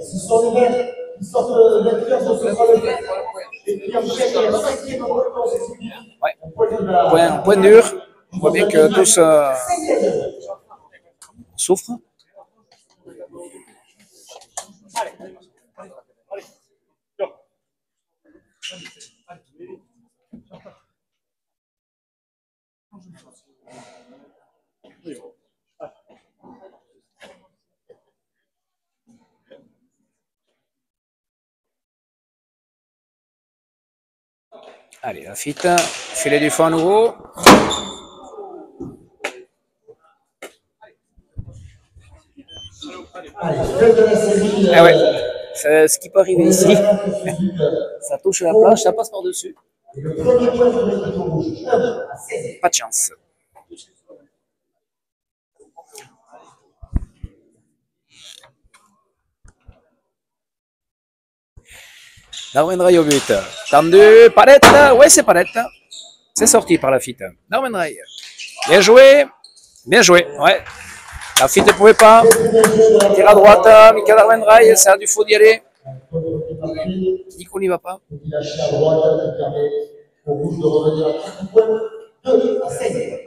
Ce sont les verts qui sortent de l'intérieur, ce sera le vert. Et puis enchaîne la cinquième consécutive. Ouais. Point dur. On voit bien que tous souffrent. Allez, la fite, filet du fond à nouveau. Ah ouais, c'est ce qui peut arriver ici. Ça touche la planche, ça passe par-dessus. Pas de chance. Darwin Ray au but. Tendu, palette. Ouais, c'est palette. C'est sorti par la fite. Darwin Ray. Bien joué. Ouais. La fite ne pouvait pas. Tire à droite. Mika Darwin Ray. Ça a du faux d'y aller. Nico n'y va pas. Il lâche à droite, qui permet au rouge de revenir à 4 points. 2 à 16.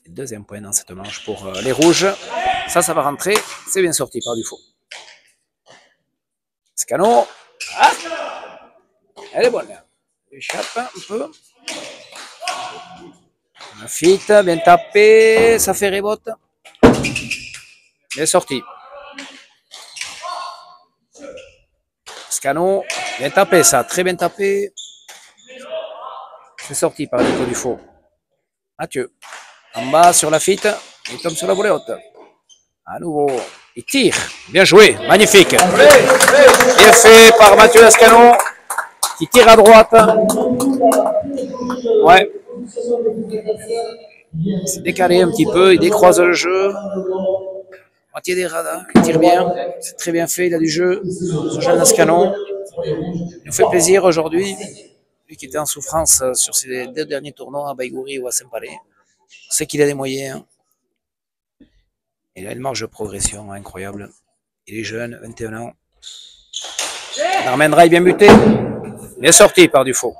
Deuxième point dans cette manche pour les rouges. Ça va rentrer. C'est bien sorti par du faux. Scano. Ah, elle est bonne. Elle échappe un peu. La fite, bien tapé. Ça fait rebote. Bien sorti. Scano. Bien tapé ça. Très bien tapé. C'est sorti par Nico du faux. Mathieu. En bas sur la fite, il tombe sur la volée haute. À nouveau, il tire. Bien joué, magnifique. Bien fait par Mathieu Lascano, qui tire à droite. Ouais. Il s'est décalé un petit peu, il décroise le jeu. Moitié des radars, il tire bien. C'est très bien fait, il a du jeu. Ce jeune Lascano. Il nous fait plaisir aujourd'hui. Lui qui était en souffrance sur ses 2 derniers tournois à Baïgouri ou à Saint-Palais. On sait qu'il a des moyens. Il a une marge de progression incroyable. Il est jeune, 21 ans. Darwin Ray bien buté. Bien sorti par du faux.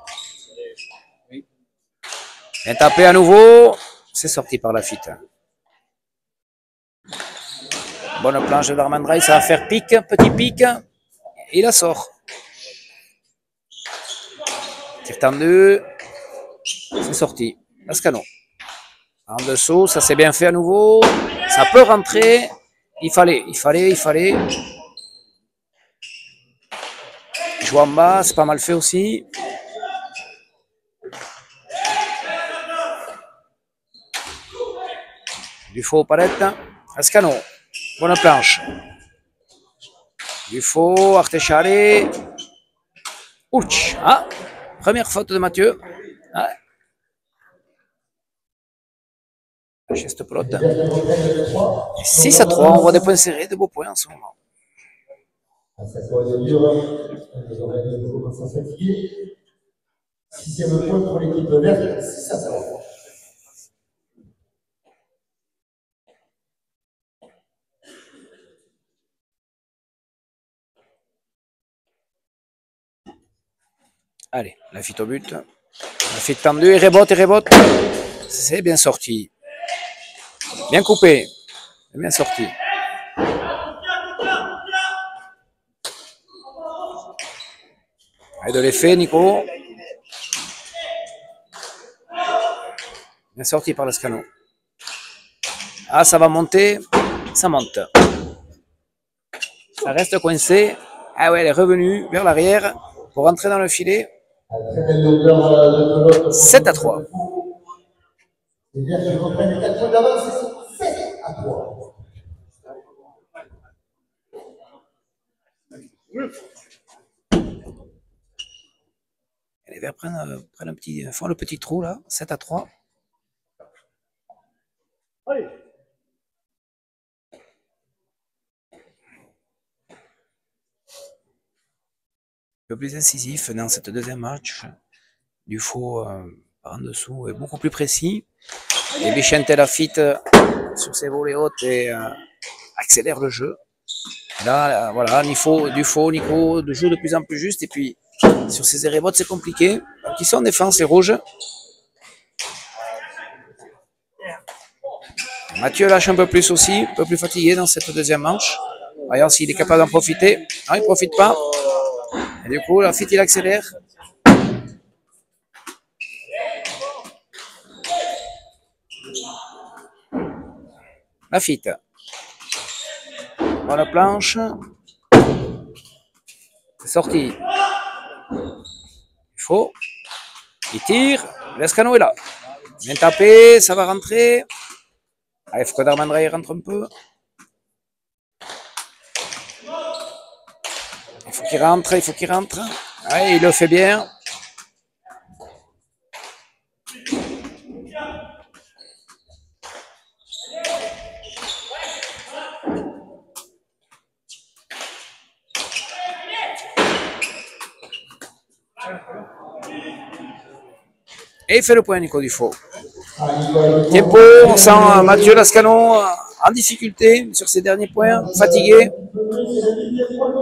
Bien tapé à nouveau. C'est sorti par la fite. Bonne planche de Darwin Ray. Ça va faire pic, petit pic. Et il la sort. Tir tendu. C'est sorti. Lascano. En dessous, ça s'est bien fait à nouveau. Ça peut rentrer. Il fallait. Il joue en bas, c'est pas mal fait aussi. Du faux palette. Lascano. Bonne planche. Du faux, Artechare. Ouch. Ah, première faute de Mathieu. Ah. Geste pelote. 6 à 3, on voit des points serrés, de beaux points en ce moment. Ça commence dur, on commence à fatiguer. 6e point pour l'équipe verte, 6 à 3. Allez, la fite au but. La fite tendue, et rebote. C'est bien sorti. Bien coupé. Bien sorti. Et de l'effet, Nico. Bien sorti par Lascano. Ah, ça va monter. Ça monte. Ça reste coincé. Ah ouais, elle est revenue vers l'arrière pour rentrer dans le filet. 7 à 3. C'est-à-dire qu'ils reprennent les 4 points d'avance, c'est 7 à 3. Et les Verts font le petit trou là, 7-3. Allez. Un peu plus incisif dans cette deuxième match. Dufaux par en dessous est beaucoup plus précis. Et Vicente Lafitte sur ses volets hautes et accélère le jeu. Là, voilà, Dufaux, Nico joue de plus en plus juste. Et puis, sur ses arrêts-bottes, c'est compliqué. Donc, ils sont en défense, les rouges. Mathieu lâche un peu plus aussi, un peu plus fatigué dans cette deuxième manche. Voyons s'il est capable d'en profiter. Non, il ne profite pas. Et du coup, Lafitte, il accélère. Lafitte. Dans la planche. C'est sorti. Il faut. Il tire. Lescano est là. Bien tapé, ça va rentrer. Ah, il faut que Darmandray rentre un peu. Il faut qu'il rentre. Ah, il le fait bien. Et il fait le point, Nico Dufaux. Tempo, on sent Mathieu Lascano en difficulté sur ses derniers points, fatigué.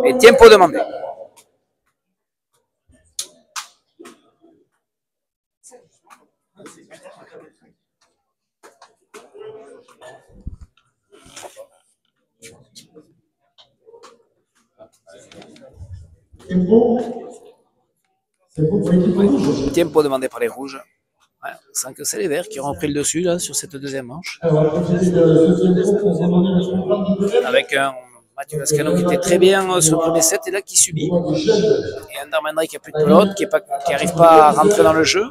Et tempo demandé. Tempo demandé par les rouges. Ouais, on sent que c'est les Verts qui auront pris le dessus là, sur cette deuxième manche. Avec un Mathieu Lascano qui était très bien sur le premier set et là qui subit. Et un Darmandray qui a plus de pelote, qui n'arrive pas à rentrer dans le jeu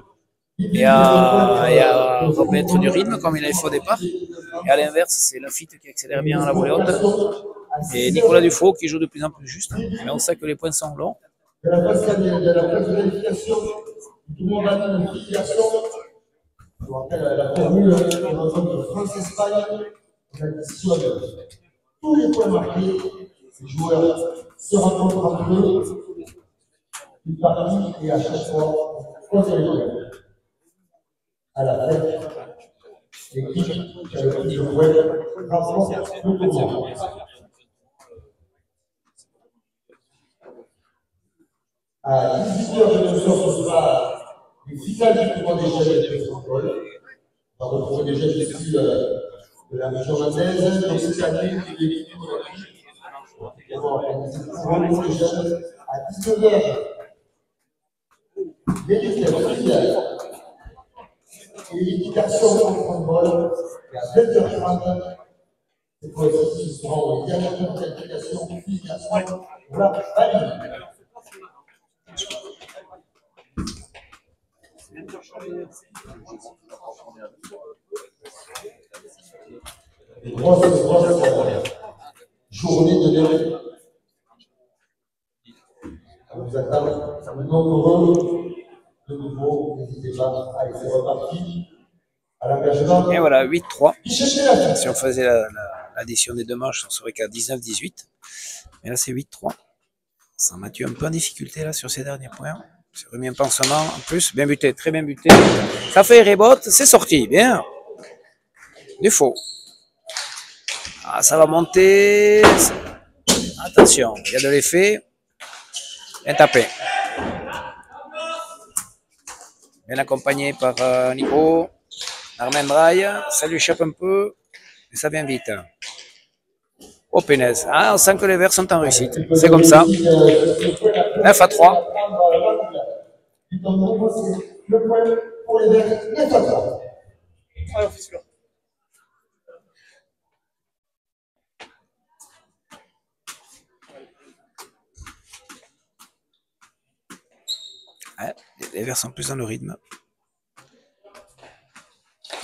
et à remettre du rythme comme il avait fait au départ. Et à l'inverse, c'est Lafitte qui accélère bien à la volée haute. Et Nicolas Dufaux qui joue de plus en plus juste. Mais on sait que les points sont longs. De la phase de vérification, tout le monde a une vérification. Je vous rappelle la formule en entente de France-Espagne. On additionne tous les poinns marqués. Les joueurs se rencontrent entre eux. Une partie et à chaque fois, on pose les points. À la fin, l'équipe qui a le plus de points remporte le tournoi. À 18h de ce sera les finales du tournoi des jeunes de football. On va retrouver des jeunes ici de la région landaise, donc cette année, des équipes olympiques. On va organiser pour les jeunes à 19h. L'élite filles et l'élite garçon en football. Et à 20h30, cette fois-ci, ce sera les dernières qualifications filles garçons. Voilà, valide. Une grosse journée de début. On vous attend nombreux de nouveau. N'hésitez pas. Allez, c'est reparti. À l'engagement. Et voilà, 8-3. Si on faisait l'addition des deux manches, on serait qu'à 19-18. Mais là, c'est 8-3. Ça Mathieu un peu en difficulté là sur ses derniers points. C'est remis un pansement en plus. Bien buté, très bien buté. Ça fait rebote, c'est sorti. Bien. Dufaux. Ah, ça va monter. Attention, il y a de l'effet. Bien tapé. Bien accompagné par Nico. Darmandray. Ça lui échappe un peu. Et ça vient vite. Oh pénaise. Ah, on sent que les Verts sont en réussite. C'est comme ça. 9-3. Le point pour les Verts, 9-3. Alors, c'est sûr. Ouais, les Verts sont plus dans le rythme.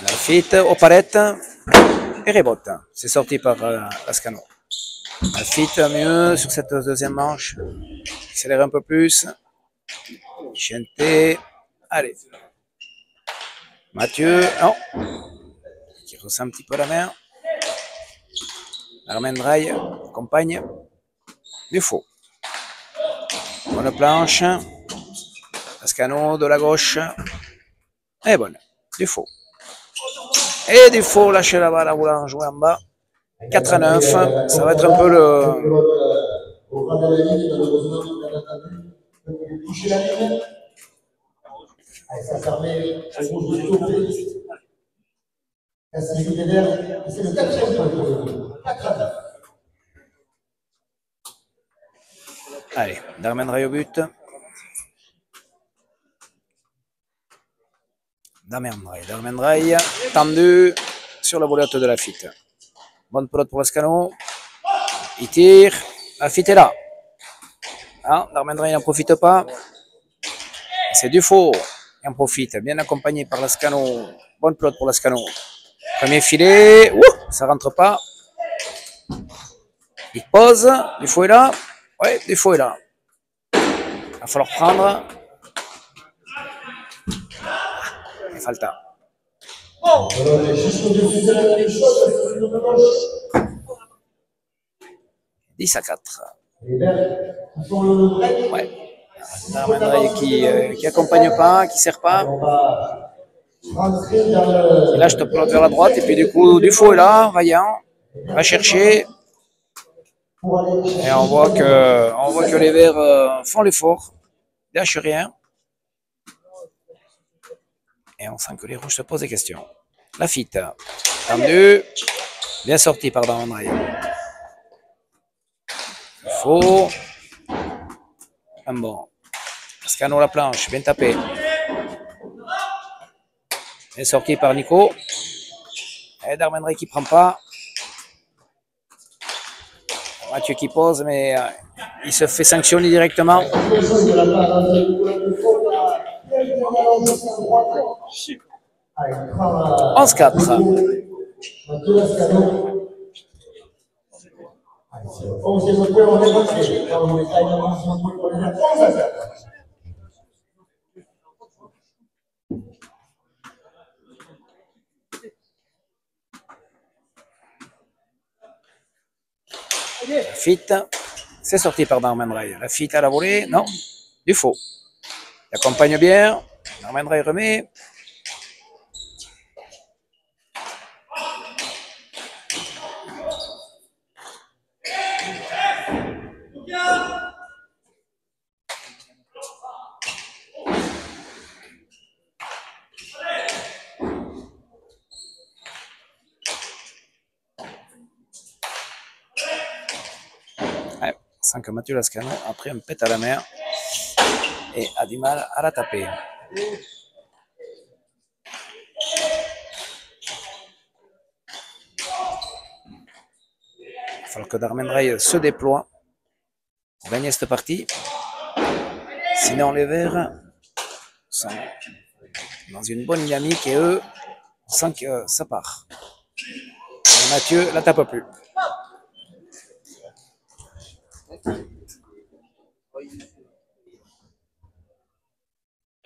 Lafitte, Oparette et rebote. C'est sorti par Lascano. Lafitte mieux sur cette deuxième manche. Accélérer un peu plus. Chente. Allez. Mathieu, non. Qui ressent un petit peu la main. Darmendrail accompagne. Du faux. Bonne planche. Lascano de la gauche. Et bonne. Du faux. Et du faux, lâcher la balle à vouloir jouer en bas. 4-9. Ça va être un peu le. Ça permet à Rouge de stopper. C'est le quatrième point pour le coup. 4-9. Allez, Darmendrail au but. Darmendrail, tendu sur la volette de Lafitte. Bonne pelote pour Lascano. Il tire. Lafitte est là. Ah, Darmendrail n'en profite pas. C'est du faux. Il en profite. Bien accompagné par Lascano. Bonne pelote pour Lascano. Premier filet. Ouh, ça rentre pas. Il pose. Du faux est là. Ouais, du faux est là. Il va falloir prendre. Et falta. 10-4. Ouais. Darmendrail qui accompagne pas, qui sert pas. Et là, je te pelote vers la droite. Et puis du coup, du faux est là, vaillant. Va chercher. Et on voit que les Verts font l'effort. Ils lâchent rien. Et on sent que les Rouges se posent des questions. Lafitte. Tendu. Bien sorti par Darmendrail. Faux. Un bon. Lascano la planche. Bien tapé. Bien sorti par Nico. Et Darmendrail qui prend pas. Mathieu qui pose, mais il se fait sanctionner directement. 11-4. Lafitte, c'est sorti par Darmendrail. Lafitte à la volée, non, du faux. Il accompagne bien. Darmendrail remet. Ouais, sans que Mathieu Lascano a pris un pet à la mer et a du mal à la taper. Il va falloir que Darmendrail se déploie pour gagner cette partie. Sinon, les Verts sont dans une bonne dynamique et eux, on sent que ça part. Et Mathieu la tape plus.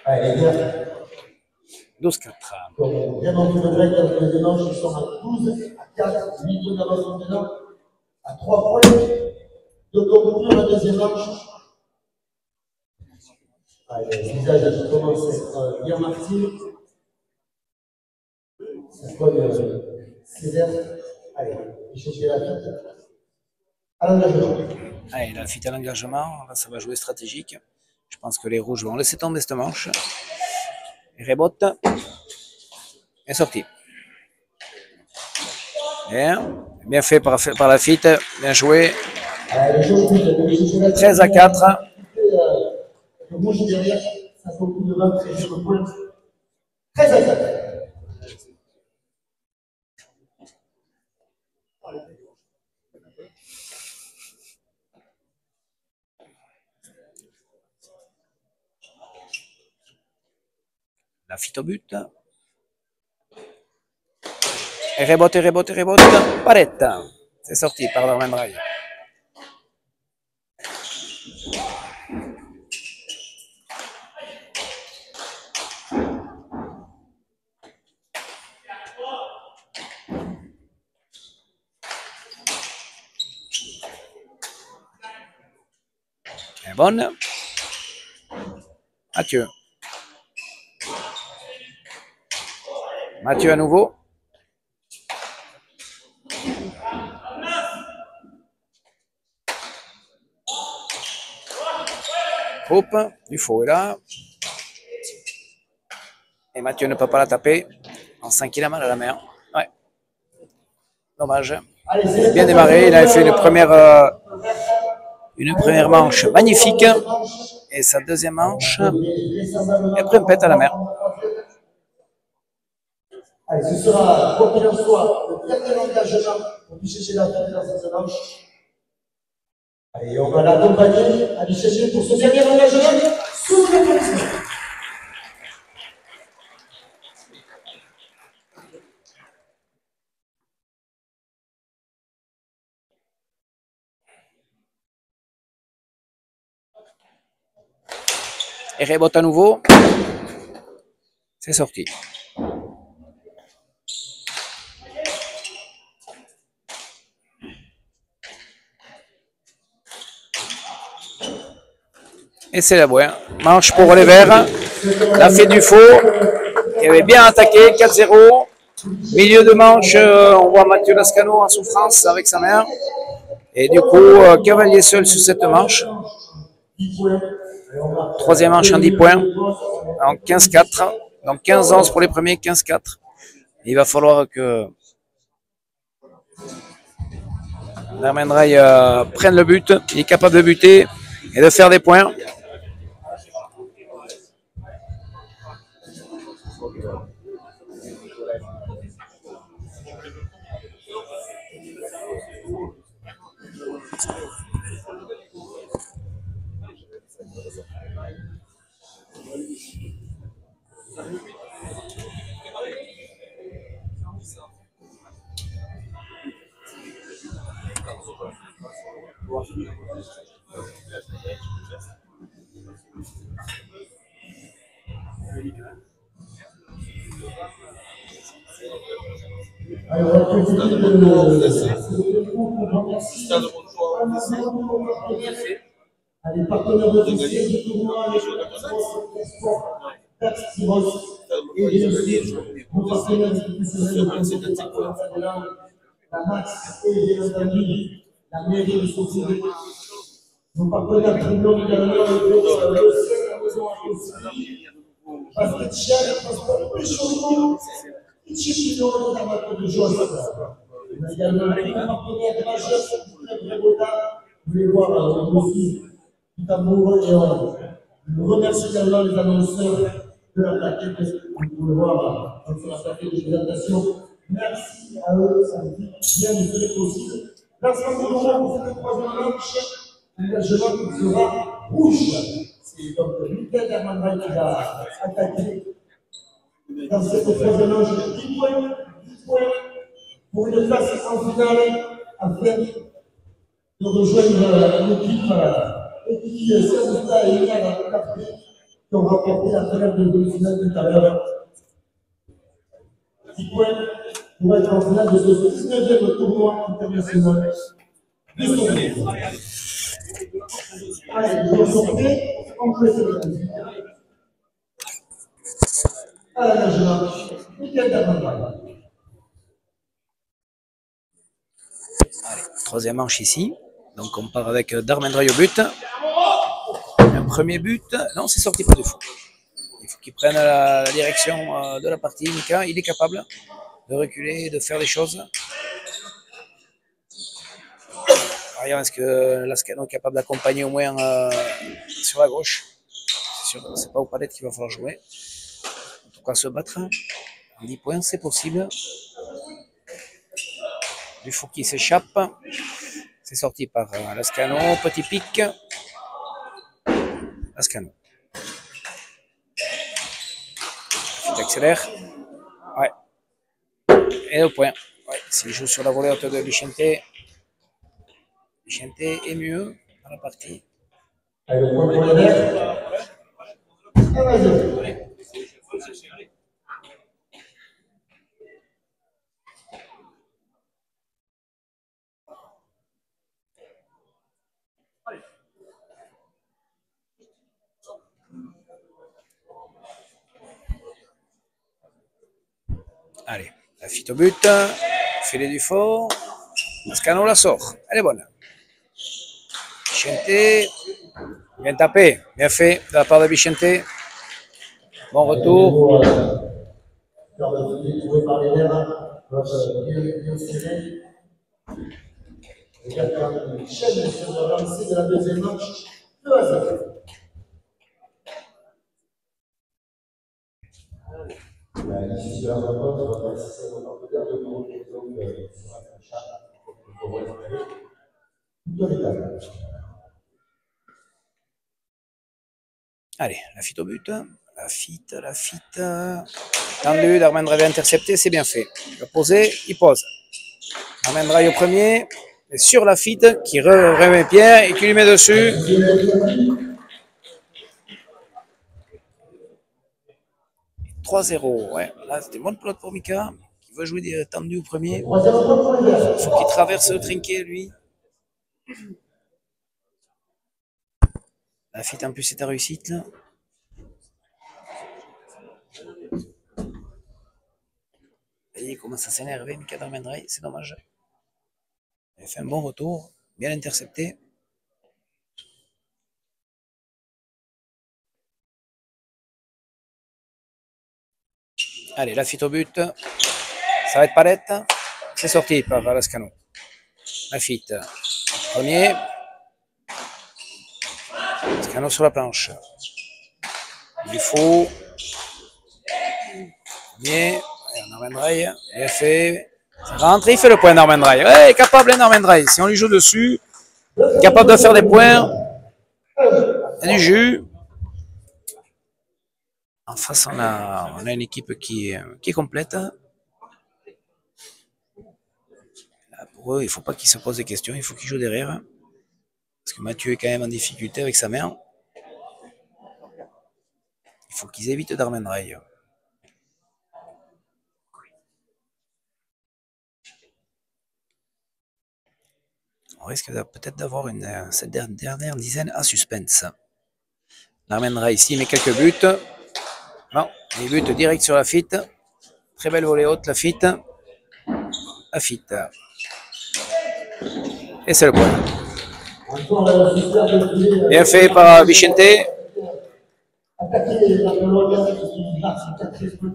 Allez, les gars. 12-4. Bien entendu, le break avec les élanges qui sont à 12, à 4, 8 points d'avance en élan, à 3 points. De conclure la deuxième manche. Allez, le visage qui commence à être bien marqué. Ça colle sévère. Allez, échanger la tête. À l'engagement. Allez, Lafitte à l'engagement. Là, ça va jouer stratégique. Je pense que les Rouges vont laisser tomber cette manche. Et rebote. Et sorti. Bien fait par Lafitte. Bien joué. 13-4. Le rouge derrière, ça fait beaucoup de 20, 13 points. 13-4. Lafitte au but. Et rebote. Parette. C'est sorti par Darmendrail. Elle est bonne. Mathieu. Mathieu à nouveau. Hop, Dufaux est là. Et Mathieu ne peut pas la taper. En 5, il a mal à la main. Ouais. Dommage. Il a bien démarré. Il avait fait une première manche magnifique. Et sa deuxième manche, il a pris un pet à la mer. Allez, ce sera, quoi qu'il en soit, le dernier engagement pour Bichette la fin dans cette manche. Allez, on va l'accompagner à Bichette pour ce dernier engagement. Sous les conditions. Et rebote à nouveau. C'est sorti. Et c'est la bonne. Manche pour les Verts. La fait Dufaux, qui avait bien attaqué, 4-0. Milieu de manche, on voit Mathieu Lascano en souffrance avec sa mère. Et du coup, Cavalier seul sur cette manche. Troisième manche en 10 points. En 15-4. Donc 15-11 pour les premiers, 15-4. Il va falloir que Darmendrail prenne le but. Il est capable de buter et de faire des points. Allez, partenaires officiels du tournoi, les sports, Tax Tyros et bien sûr, nos partenaires institutionnels de conseil départemental, la Max et bien entendu, la mairie de Sauté. Nos partenaires premium également, le ciel à maison à aussi, Basket Chien, transport échauffement, Ichipino, la marque de Joss. On a également un partenaire majeur sur le club Rebota. Vous voulez voir aussi tout amour et on remercie également les annonceurs de la plaquette. Vous pouvez voir sur la plaquette de présentation. Merci à eux, ça me dit bien de faire possible. L'ensemble du moment pour cette troisième manche, l'engagement sera rouge. C'est donc Michael Hermann qui va attaquer dans cette troisième manche de 10 points, pour une place en finale afin de rejoindre l'équipe qui Servista et Ina dans le café qui ont remporté la finale de demi-finale tout à l'heure. 10 points pour être en finale de ce 19e tournoi international de Sauvetage. Allez, je vous en prie, on peut se mettre à la nagement. Michael Darmanin. Allez, troisième manche ici. Donc on part avec Darmendrail au but. Un premier but. Non, c'est sorti pas de fou. Il faut qu'il prenne la direction de la partie. Mika, il est capable de reculer, de faire des choses. Voyons, est-ce que Lascano est capable d'accompagner au moins sur la gauche. C'est sûr, c'est pas au palette qu'il va falloir jouer. En tout cas, se battre. En 10 points, c'est possible. Dufaux qui s'échappe. C'est sorti par Lascano. Petit pic. Lascano. Il accélère. Ouais. Et au point. Ouais. S'il joue sur la volée haute de Vicente est mieux dans la partie. Allez, le point pour les verts. 1-0. Allez, la Fitte au but. Filet du fond. Lascano la sort. Elle est bonne. Vicente. Bien tapé. Bien fait de la part de Vicente. Bon retour. Joué par les nerfs, bien serré. Les gars qui chaînent sur le lancé de la deuxième manche. 2-0. L'issue de la rencontre va passer sur le partenaire de groupe et donc sur un chat pour récupérer de l'état. Allez, la Fitte au but. La Fitte. Tendu, Darmain Drey intercepté, c'est bien fait. Il va poser, il pose. Darmain Drey au premier. Et sur la Fitte qui remet Pierre et qui lui met dessus. 3-0. Ouais, là c'était bonne pelote pour Mika. Qui veut jouer des tendus au premier. Il faut qu'il traverse le trinquet, lui. La Fitte en plus c'est ta réussite là. Et il commence à s'énerver, Mika Darmain Drey, c'est dommage. Il a fait un bon retour, bien intercepté. Allez, la Fitte au but. Ça va être Palette. C'est sorti par Lascano. La Fitte. Premier. Lascano sur la planche. Il faut. Premier. Darmain Drey. Bien fait. Ça rentre, il fait le point Darmain Drey. Ouais, il est capable Darmain Drey. Si on lui joue dessus, il est capable de faire des points. Il y a du jus. En face, on a une équipe qui est complète. Là, pour eux, il ne faut pas qu'ils se posent des questions, il faut qu'ils jouent derrière. Parce que Mathieu est quand même en difficulté avec sa main. Il faut qu'ils évitent Darmain Drey. On risque peut-être d'avoir cette dernière dizaine à suspense. Darmain Drey ici met quelques buts. Non, il bute direct sur la Fitte. Très belle volée haute, la Fitte. La Fitte. Et c'est le point. Bien fait par Vicente.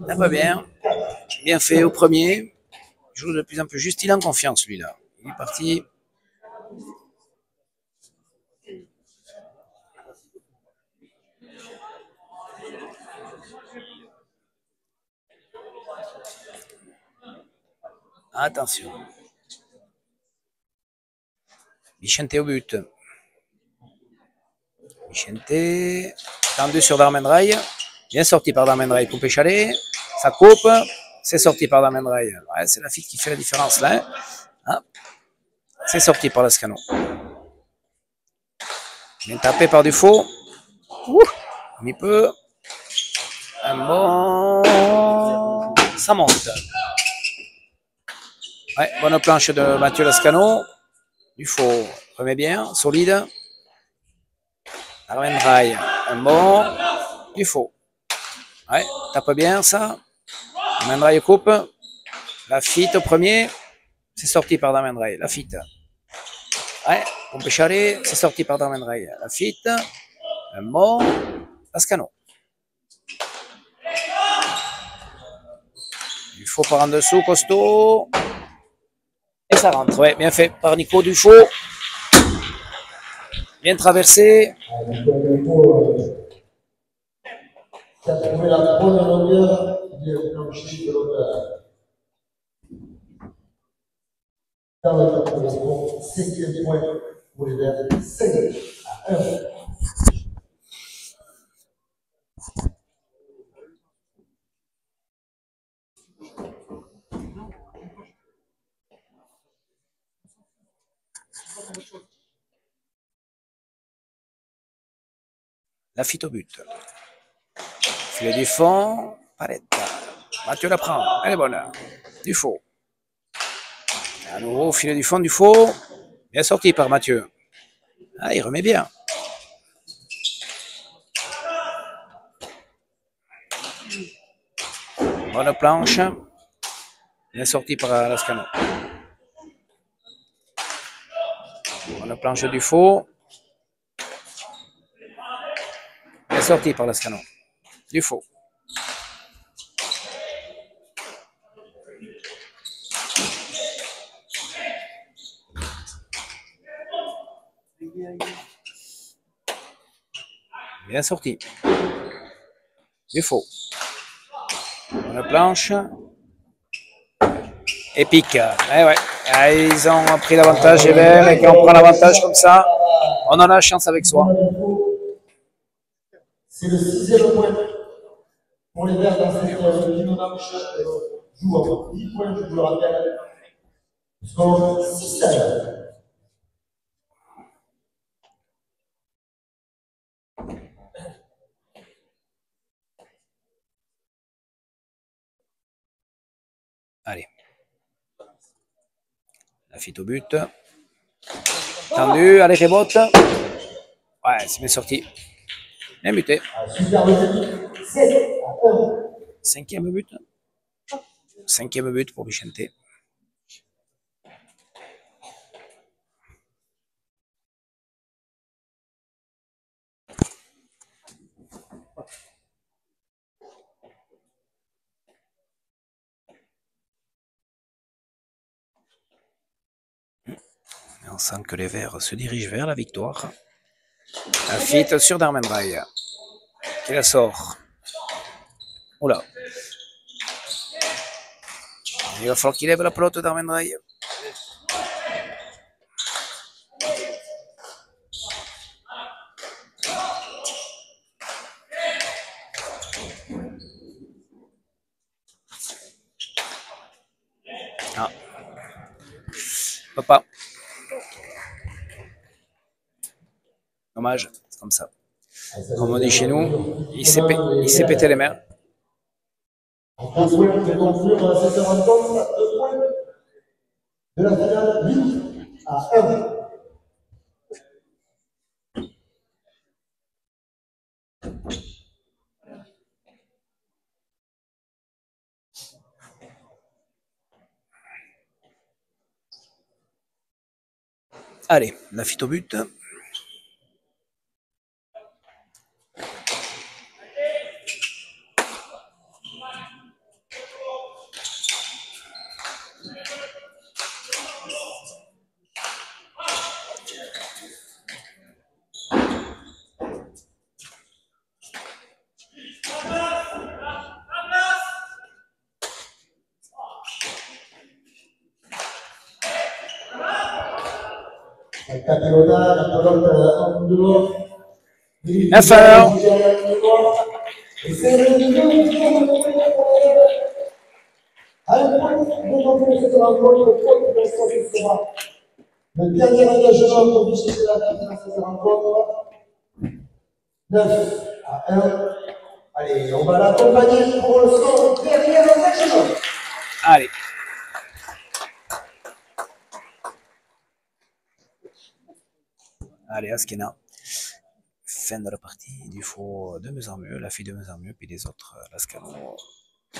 Ça va bien. Bien fait au premier. Il joue de plus en plus juste. Il est en confiance, lui-là. Il est parti. Attention. Vicente au but. Vicente. Tendu sur Darmain Drey. Bien sorti par Darmain Drey. Coupé chalet. Ça coupe. C'est sorti par Darmain Drey. Ouais, c'est la Fitte qui fait la différence là. Hein. C'est sorti par Lascano. Bien tapé par Dufault. Comme il peut. Un bon. Ça monte. Ouais, bonne planche de Mathieu Lascano. Dufault remet bien, solide. Darmain Drey, un bon. Dufault. Ouais, tape bien ça. Darmain Drey coupe. La Fitte au premier. C'est sorti par Darmain Drey. La Fitte. Ouais, pompe chalet. C'est sorti par Darmain Drey. La Fitte. Un bon. Lascano. Dufault par en dessous, costaud. Et ça rentre, ouais, bien fait par Nico Dufault. Bien traversé. Qui a trouvé la bonne longueur du plancher de l'auteur. Dans le temps de seconde, 5e point pour les Verts, 5-1. La Fitte au but. Filet du fond. Palette. Mathieu la prend. Elle est bonne. Dufault. À nouveau, filet du fond, Dufault. Bien sorti par Mathieu. Ah, il remet bien. Bonne planche. Bien sorti par Lascano. On a planche du faux. Bien sorti par Lascano. Du faux. Bien sorti. Du faux. On a planche. Épique. Eh ouais. Ah, ils ont pris l'avantage, et bien, et quand on prend l'avantage comme ça, on en a la chance avec soi. C'est le 6e point pour les Verts dans cette dimanche. Joue à 10 points, je vous le rappelle. Score 6-7. Allez. La fit au but. Tendu, allez, rebote. Ouais, c'est bien sorti. Bien buté. Cinquième but. Cinquième but pour Vicente. Et on sent que les Verts se dirigent vers la victoire. La fit sur Darmendraï. Qui la sort. Oula. Il va falloir qu'il lève la pelote d'Armendraï. Ah. Papa. Dommage, c'est comme ça. Comme on dit chez nous, il s'est pété les mains. On souhaite conclure cette rencontre 2 points de la finale 8 à 1. Allez, la fit au but. Enfin. Le dernier engagement pour Michel dans cette rencontre. 9 à 1. Allez, on va l'accompagner pour le score dernier engagement. Allez. Allez, Askena. Fin de la partie. Il faut de mieux en mieux. La fille de mieux en mieux. Puis les autres, Lascano,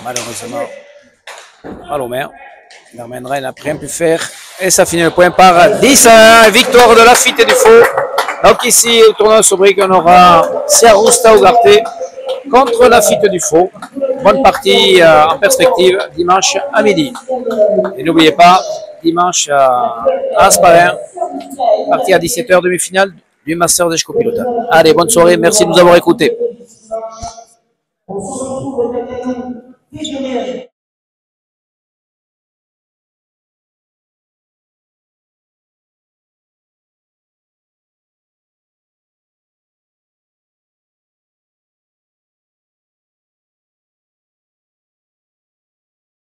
malheureusement, mal au maire. Darmendraï n'a rien pu faire. Et ça finit le point par 10 à 1. Victoire de la Fitte et du Faux. Donc ici, au tournoi Sobrique, on aura Siarousta Ougarté contre la Fitte du Faux. Bonne partie en perspective dimanche à midi. Et n'oubliez pas, dimanche à Asparin, partie à 17h, demi-finale du Master des Copilotes. Allez, bonne soirée, merci de nous avoir écoutés.